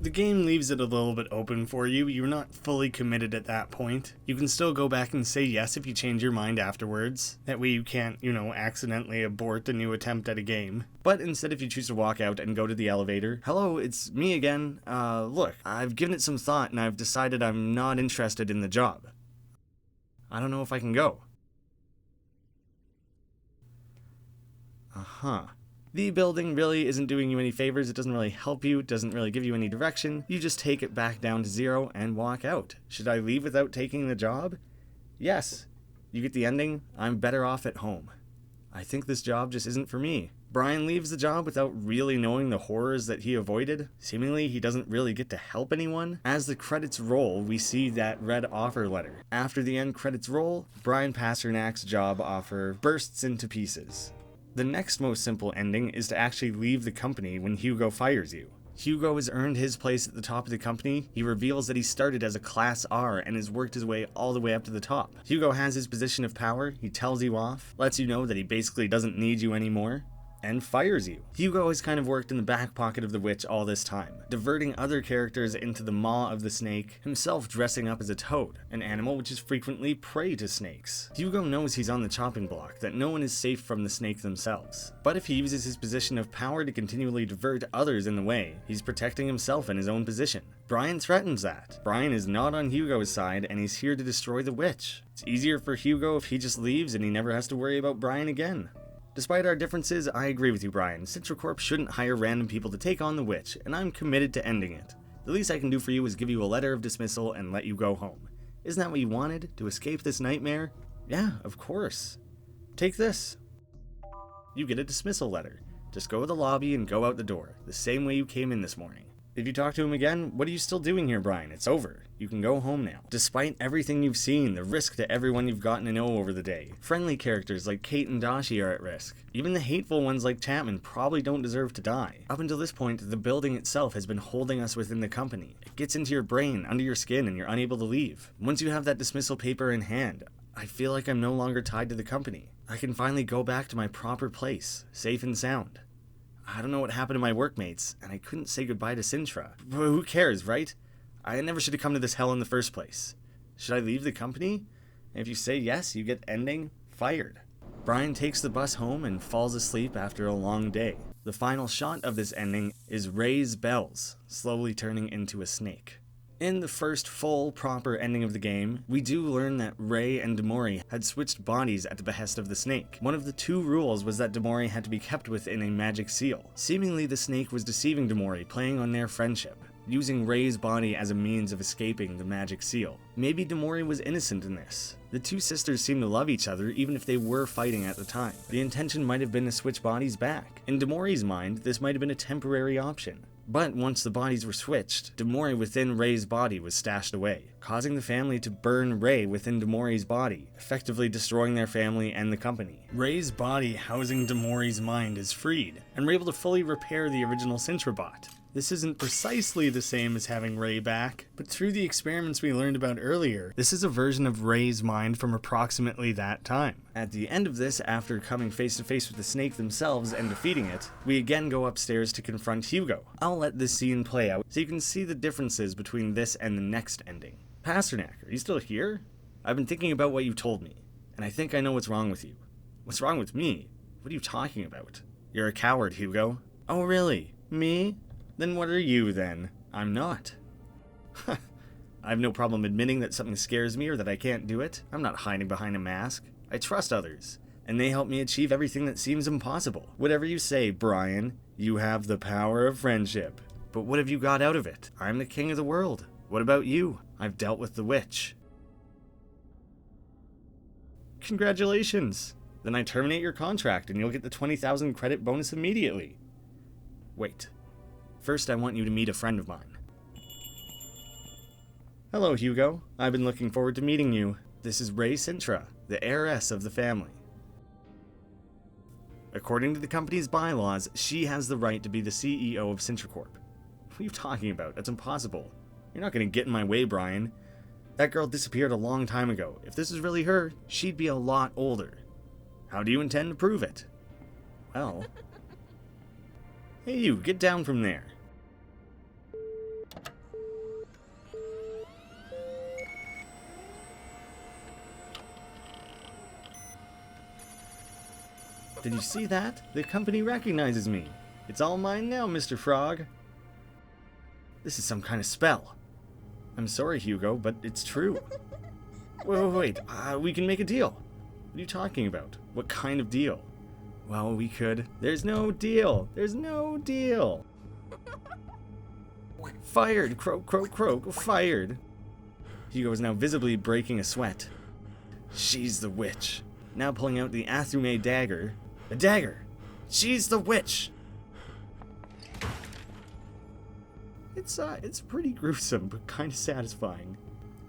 The game leaves it a little bit open for you. You're not fully committed at that point. You can still go back and say yes if you change your mind afterwards. That way you can't, accidentally abort a new attempt at a game. But instead, if you choose to walk out and go to the elevator, hello, it's me again. Look, I've given it some thought and I've decided I'm not interested in the job. I don't know if I can go. The building really isn't doing you any favors, it doesn't really help you, it doesn't really give you any direction, you just take it back down to 0 and walk out. Should I leave without taking the job? Yes. You get the ending, I'm better off at home. I think this job just isn't for me. Brian leaves the job without really knowing the horrors that he avoided. Seemingly, he doesn't really get to help anyone. As the credits roll, we see that red offer letter. After the end credits roll, Brian Pasternak's job offer bursts into pieces. The next most simple ending is to actually leave the company when Hugo fires you. Hugo has earned his place at the top of the company. He reveals that he started as a Class R and has worked his way all the way up to the top. Hugo has his position of power, he tells you off, lets you know that he basically doesn't need you anymore, and fires you. Hugo has kind of worked in the back pocket of the witch all this time, diverting other characters into the maw of the snake, himself dressing up as a toad, an animal which is frequently prey to snakes. Hugo knows he's on the chopping block, that no one is safe from the snake themselves. But if he uses his position of power to continually divert others in the way, he's protecting himself and his own position. Brian threatens that. Brian is not on Hugo's side, and he's here to destroy the witch. It's easier for Hugo if he just leaves and he never has to worry about Brian again. Despite our differences, I agree with you, Brian. Central Corp shouldn't hire random people to take on the witch, and I'm committed to ending it. The least I can do for you is give you a letter of dismissal and let you go home. Isn't that what you wanted? To escape this nightmare? Yeah, of course. Take this. You get a dismissal letter. Just go to the lobby and go out the door, the same way you came in this morning. If you talk to him again, what are you still doing here, Brian? It's over. You can go home now. Despite everything you've seen, the risk to everyone you've gotten to know over the day, friendly characters like Kate and Dashi are at risk. Even the hateful ones like Chapman probably don't deserve to die. Up until this point, the building itself has been holding us within the company. It gets into your brain, under your skin, and you're unable to leave. Once you have that dismissal paper in hand, I feel like I'm no longer tied to the company. I can finally go back to my proper place, safe and sound. I don't know what happened to my workmates, and I couldn't say goodbye to Sintra. But who cares, right? I never should have come to this hell in the first place. Should I leave the company? And if you say yes, you get ending fired. Brian takes the bus home and falls asleep after a long day. The final shot of this ending is Ray's bells, slowly turning into a snake. In the first full, proper ending of the game, we do learn that Ray and Demori had switched bodies at the behest of the snake. One of the 2 rules was that Demori had to be kept within a magic seal. Seemingly the snake was deceiving Demori, playing on their friendship. using Ray's body as a means of escaping the magic seal. Maybe Demori was innocent in this. The two sisters seem to love each other even if they were fighting at the time. The intention might have been to switch bodies back. In Demori's mind, this might have been a temporary option. But once the bodies were switched, Demori within Ray's body was stashed away, causing the family to burn Ray within Demori's body, effectively destroying their family and the company. Ray's body housing Demori's mind is freed, and we're able to fully repair the original Sintrabot. This isn't precisely the same as having Ray back, but through the experiments we learned about earlier, this is a version of Ray's mind from approximately that time. At the end of this, after coming face to face with the snake themselves and defeating it, we again go upstairs to confront Hugo. I'll let this scene play out so you can see the differences between this and the next ending. Pasternak, are you still here? I've been thinking about what you told me, and I think I know what's wrong with you. What's wrong with me? What are you talking about? You're a coward, Hugo. Oh really? Me? Then what are you, then? I'm not. I have no problem admitting that something scares me or that I can't do it. I'm not hiding behind a mask. I trust others, and they help me achieve everything that seems impossible. Whatever you say, Brian, you have the power of friendship. But what have you got out of it? I'm the king of the world. What about you? I've dealt with the witch. Congratulations! Then I terminate your contract and you'll get the 20,000 credit bonus immediately. Wait. First, I want you to meet a friend of mine. Hello, Hugo. I've been looking forward to meeting you. This is Ray Sintra, the heiress of the family. According to the company's bylaws, she has the right to be the CEO of Sintra Corp. What are you talking about? That's impossible. You're not going to get in my way, Brian. That girl disappeared a long time ago. If this is really her, she'd be a lot older. How do you intend to prove it? Well... Hey you, get down from there. Did you see that? The company recognizes me. It's all mine now, Mr. Frog. This is some kind of spell. I'm sorry, Hugo, but it's true. Wait, we can make a deal. What are you talking about? What kind of deal? Well, we could. There's no deal. There's no deal. Fired. Croak, croak, croak. Fired. Hugo is now visibly breaking a sweat. She's the witch. Now pulling out the Athume dagger. A dagger! She's the witch! It's pretty gruesome, but kind of satisfying.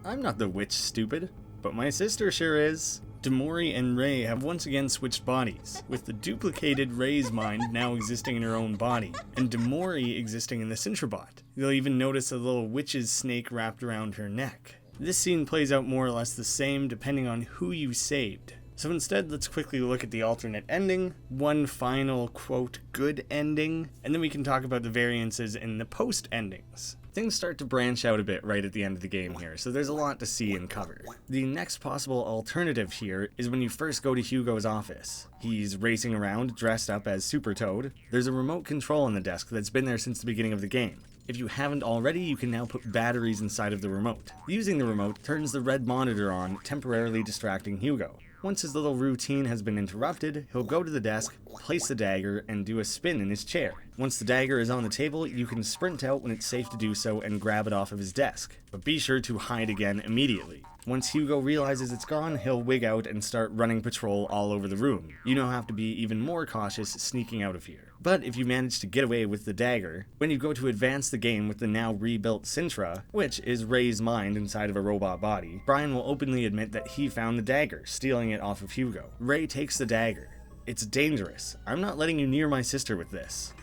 I'm not the witch, stupid. But my sister sure is. Demori and Ray have once again switched bodies, with the duplicated Ray's mind now existing in her own body, and Demori existing in the Sintrabot. You'll even notice a little witch's snake wrapped around her neck. This scene plays out more or less the same depending on who you saved. So instead, let's quickly look at the alternate ending, one final, quote, good ending, and then we can talk about the variances in the post endings. Things start to branch out a bit right at the end of the game here, so there's a lot to see and cover. The next possible alternative here is when you first go to Hugo's office. He's racing around dressed up as Super Toad. There's a remote control on the desk that's been there since the beginning of the game. If you haven't already, you can now put batteries inside of the remote. Using the remote turns the red monitor on, temporarily distracting Hugo. Once his little routine has been interrupted, he'll go to the desk, place the dagger, and do a spin in his chair. Once the dagger is on the table, you can sprint out when it's safe to do so and grab it off of his desk. But be sure to hide again immediately. Once Hugo realizes it's gone, he'll wig out and start running patrol all over the room. You now have to be even more cautious sneaking out of here. But if you manage to get away with the dagger, when you go to advance the game with the now rebuilt Sintra, which is Ray's mind inside of a robot body, Brian will openly admit that he found the dagger, stealing it off of Hugo. Ray takes the dagger. It's dangerous. I'm not letting you near my sister with this.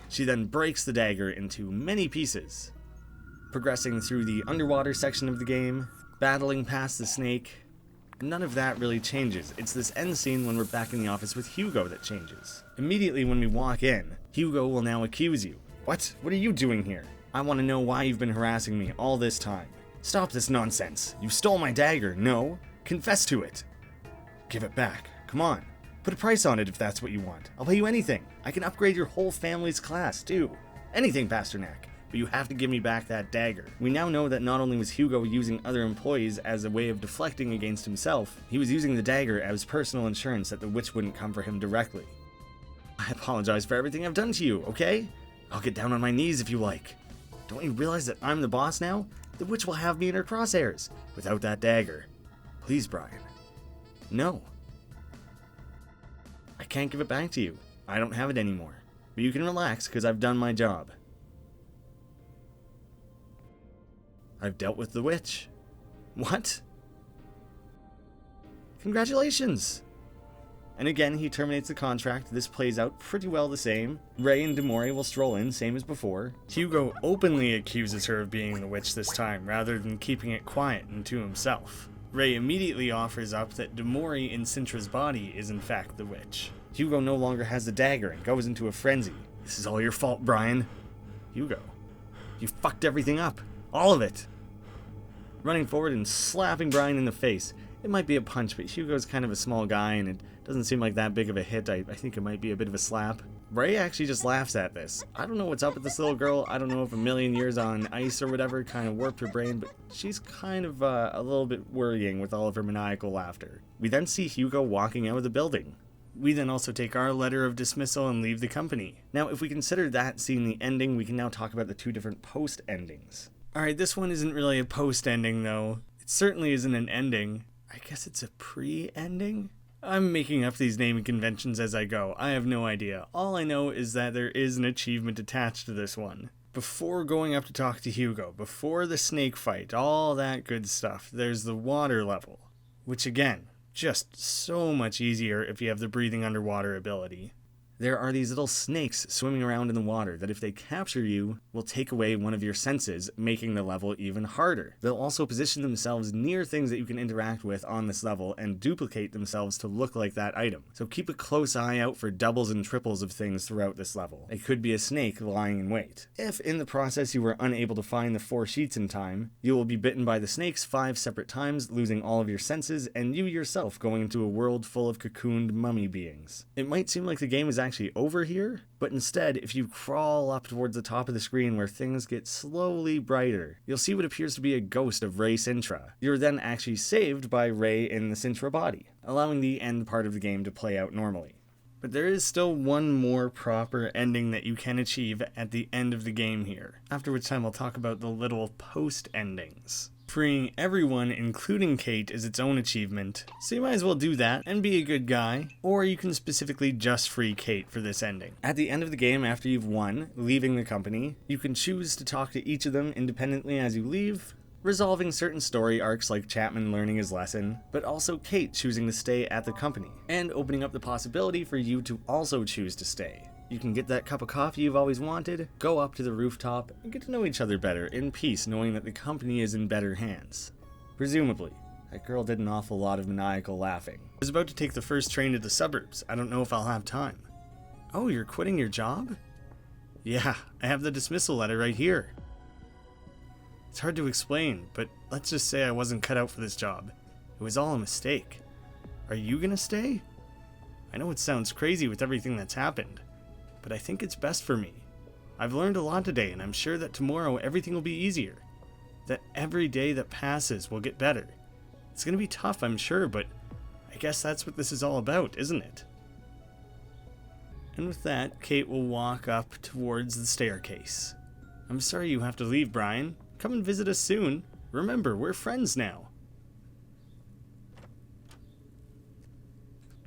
She then breaks the dagger into many pieces, progressing through the underwater section of the game, battling past the snake. None of that really changes. It's this end scene when we're back in the office with Hugo that changes. Immediately when we walk in, Hugo will now accuse you. What? What are you doing here? I want to know why you've been harassing me all this time. Stop this nonsense. You stole my dagger, no? Confess to it. Give it back. Come on. Put a price on it if that's what you want. I'll pay you anything. I can upgrade your whole family's class, too. Anything, Pasternak. But you have to give me back that dagger. We now know that not only was Hugo using other employees as a way of deflecting against himself, he was using the dagger as personal insurance that the witch wouldn't come for him directly. I apologize for everything I've done to you, okay? I'll get down on my knees if you like. Don't you realize that I'm the boss now? The witch will have me in her crosshairs without that dagger. Please, Brian. No. I can't give it back to you. I don't have it anymore. But you can relax, because I've done my job. I've dealt with the witch. What? Congratulations! And again, he terminates the contract. This plays out pretty well the same. Ray and Demore will stroll in, same as before. Hugo openly accuses her of being the witch this time, rather than keeping it quiet and to himself. Ray immediately offers up that Demore in Sintra's body is in fact the witch. Hugo no longer has the dagger and goes into a frenzy. This is all your fault, Brian. Hugo, you fucked everything up. All of it. Running forward and slapping Brian in the face. It might be a punch, but Hugo's kind of a small guy and it doesn't seem like that big of a hit. I think it might be a bit of a slap. Ray actually just laughs at this. I don't know what's up with this little girl. I don't know if a million years on ice or whatever kind of warped her brain, but she's kind of a little bit worrying with all of her maniacal laughter. We then see Hugo walking out of the building. We then also take our letter of dismissal and leave the company. Now, if we consider that scene the ending, we can now talk about the two different post endings. Alright, this one isn't really a post ending though. It certainly isn't an ending. I guess it's a pre-ending? I'm making up these naming conventions as I go. I have no idea. All I know is that there is an achievement attached to this one. Before going up to talk to Hugo, before the snake fight, all that good stuff, there's the water level. Which again, just so much easier if you have the breathing underwater ability. There are these little snakes swimming around in the water that if they capture you, will take away one of your senses, making the level even harder. They'll also position themselves near things that you can interact with on this level and duplicate themselves to look like that item. So keep a close eye out for doubles and triples of things throughout this level. It could be a snake lying in wait. If in the process you were unable to find the 4 sheets in time, you will be bitten by the snakes 5 separate times, losing all of your senses, and you yourself going into a world full of cocooned mummy beings. It might seem like the game is actually over here, but instead, if you crawl up towards the top of the screen where things get slowly brighter, you'll see what appears to be a ghost of Ray Sintra. You're then actually saved by Ray in the Sintra body, allowing the end part of the game to play out normally. But there is still one more proper ending that you can achieve at the end of the game here, after which time I'll talk about the little post endings. Freeing everyone, including Kate, is its own achievement, so you might as well do that and be a good guy, or you can specifically just free Kate for this ending. At the end of the game, after you've won, leaving the company, you can choose to talk to each of them independently as you leave, resolving certain story arcs like Chapman learning his lesson, but also Kate choosing to stay at the company, and opening up the possibility for you to also choose to stay. You can get that cup of coffee you've always wanted, go up to the rooftop, and get to know each other better, in peace, knowing that the company is in better hands. Presumably. That girl did an awful lot of maniacal laughing. I was about to take the first train to the suburbs. I don't know if I'll have time. Oh, you're quitting your job? Yeah, I have the dismissal letter right here. It's hard to explain, but let's just say I wasn't cut out for this job. It was all a mistake. Are you gonna stay? I know it sounds crazy with everything that's happened, but I think it's best for me. I've learned a lot today, and I'm sure that tomorrow everything will be easier. That every day that passes will get better. It's gonna be tough, I'm sure, but I guess that's what this is all about, isn't it? And with that, Kate will walk up towards the staircase. I'm sorry you have to leave, Brian. Come and visit us soon. Remember, we're friends now.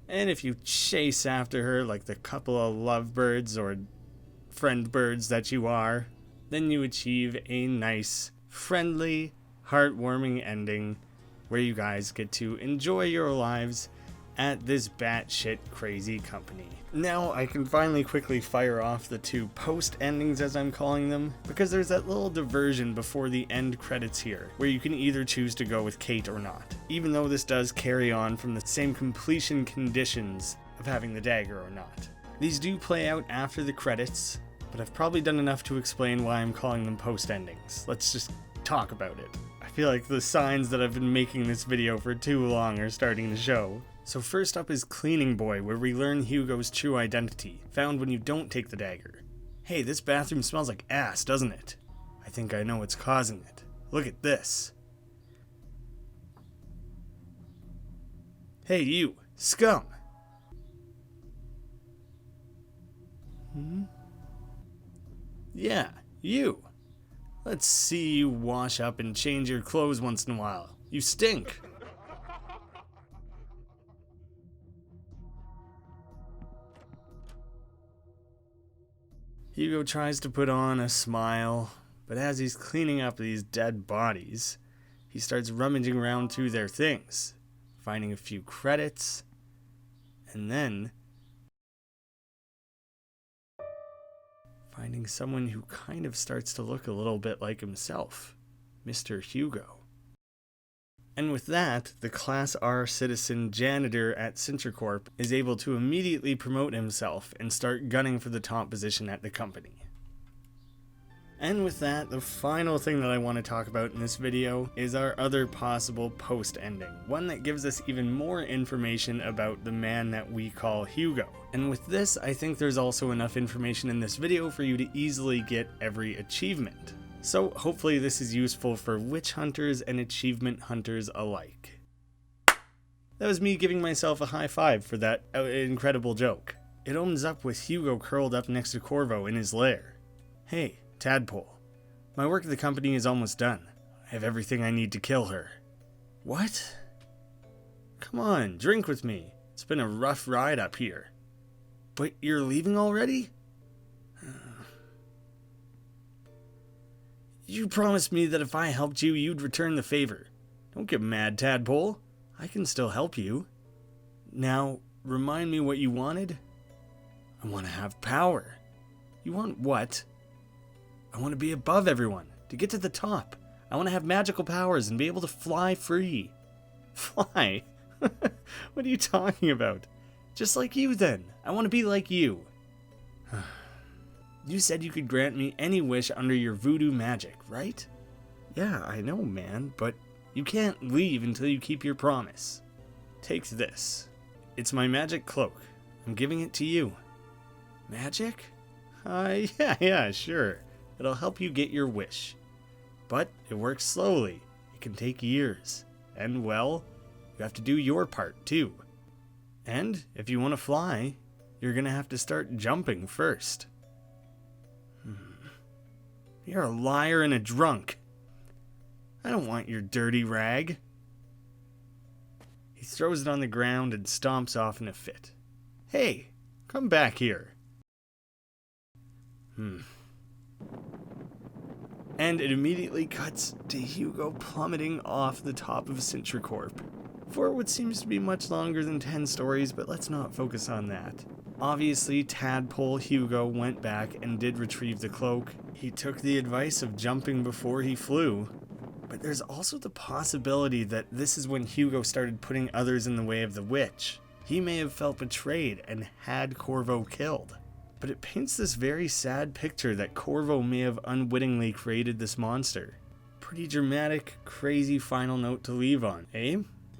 And if you chase after her like the couple of lovebirds or friend birds that you are, then you achieve a nice, friendly, heartwarming ending where you guys get to enjoy your lives at this batshit crazy company. Now I can finally quickly fire off the 2 post endings, as I'm calling them, because there's that little diversion before the end credits here, where you can either choose to go with Kate or not, even though this does carry on from the same completion conditions of having the dagger or not. These do play out after the credits, but I've probably done enough to explain why I'm calling them post endings. Let's just talk about it. I feel like the signs that I've been making this video for too long are starting to show. So first up is Cleaning Boy, where we learn Hugo's true identity, found when you don't take the dagger. Hey, this bathroom smells like ass, doesn't it? I think I know what's causing it. Look at this. Hey you, scum! Yeah, you. Let's see you wash up and change your clothes once in a while. You stink. Hugo tries to put on a smile, but as he's cleaning up these dead bodies, he starts rummaging around through their things, finding a few credits, and then finding someone who kind of starts to look a little bit like himself, Mr. Hugo. And with that, the Class R citizen janitor at Cintracorp is able to immediately promote himself and start gunning for the top position at the company. And with that, the final thing that I want to talk about in this video is our other possible post-ending, one that gives us even more information about the man that we call Hugo. And with this, I think there's also enough information in this video for you to easily get every achievement. So hopefully this is useful for witch hunters and achievement hunters alike. That was me giving myself a high five for that incredible joke. It opens up with Hugo curled up next to Corvo in his lair. Hey, Tadpole, my work at the company is almost done. I have everything I need to kill her. What? Come on, drink with me. It's been a rough ride up here. But you're leaving already? You promised me that if I helped you, you'd return the favor. Don't get mad, Tadpole. I can still help you. Now, remind me what you wanted? I want to have power. You want what? I want to be above everyone, to get to the top. I want to have magical powers and be able to fly free. Fly? What are you talking about? Just like you then. I want to be like you. You said you could grant me any wish under your voodoo magic, right? Yeah, I know, man, but you can't leave until you keep your promise. Take this. It's my magic cloak. I'm giving it to you. Magic? Yeah, sure. It'll help you get your wish. But it works slowly. It can take years. And, well, you have to do your part, too. And if you want to fly, you're gonna have to start jumping first. You're a liar and a drunk. I don't want your dirty rag. He throws it on the ground and stomps off in a fit. Hey, come back here. And it immediately cuts to Hugo plummeting off the top of Cintracorp for what seems to be much longer than 10 stories, but let's not focus on that. Obviously, Tadpole Hugo went back and did retrieve the cloak. He took the advice of jumping before he flew. But there's also the possibility that this is when Hugo started putting others in the way of the witch. He may have felt betrayed and had Corvo killed. But it paints this very sad picture that Corvo may have unwittingly created this monster. Pretty dramatic, crazy final note to leave on, eh?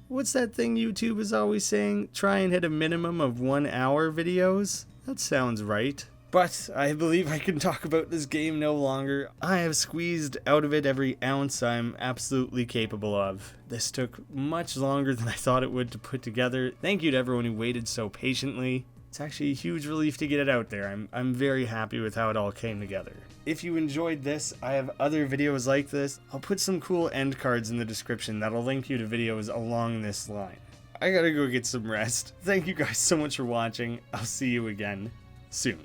What's that thing YouTube is always saying? Try and hit a minimum of 1 hour videos? That sounds right. But I believe I can talk about this game no longer. I have squeezed out of it every ounce I'm absolutely capable of. This took much longer than I thought it would to put together. Thank you to everyone who waited so patiently. It's actually a huge relief to get it out there. I'm very happy with how it all came together. If you enjoyed this, I have other videos like this. I'll put some cool end cards in the description that'll link you to videos along this line. I gotta go get some rest. Thank you guys so much for watching. I'll see you again soon.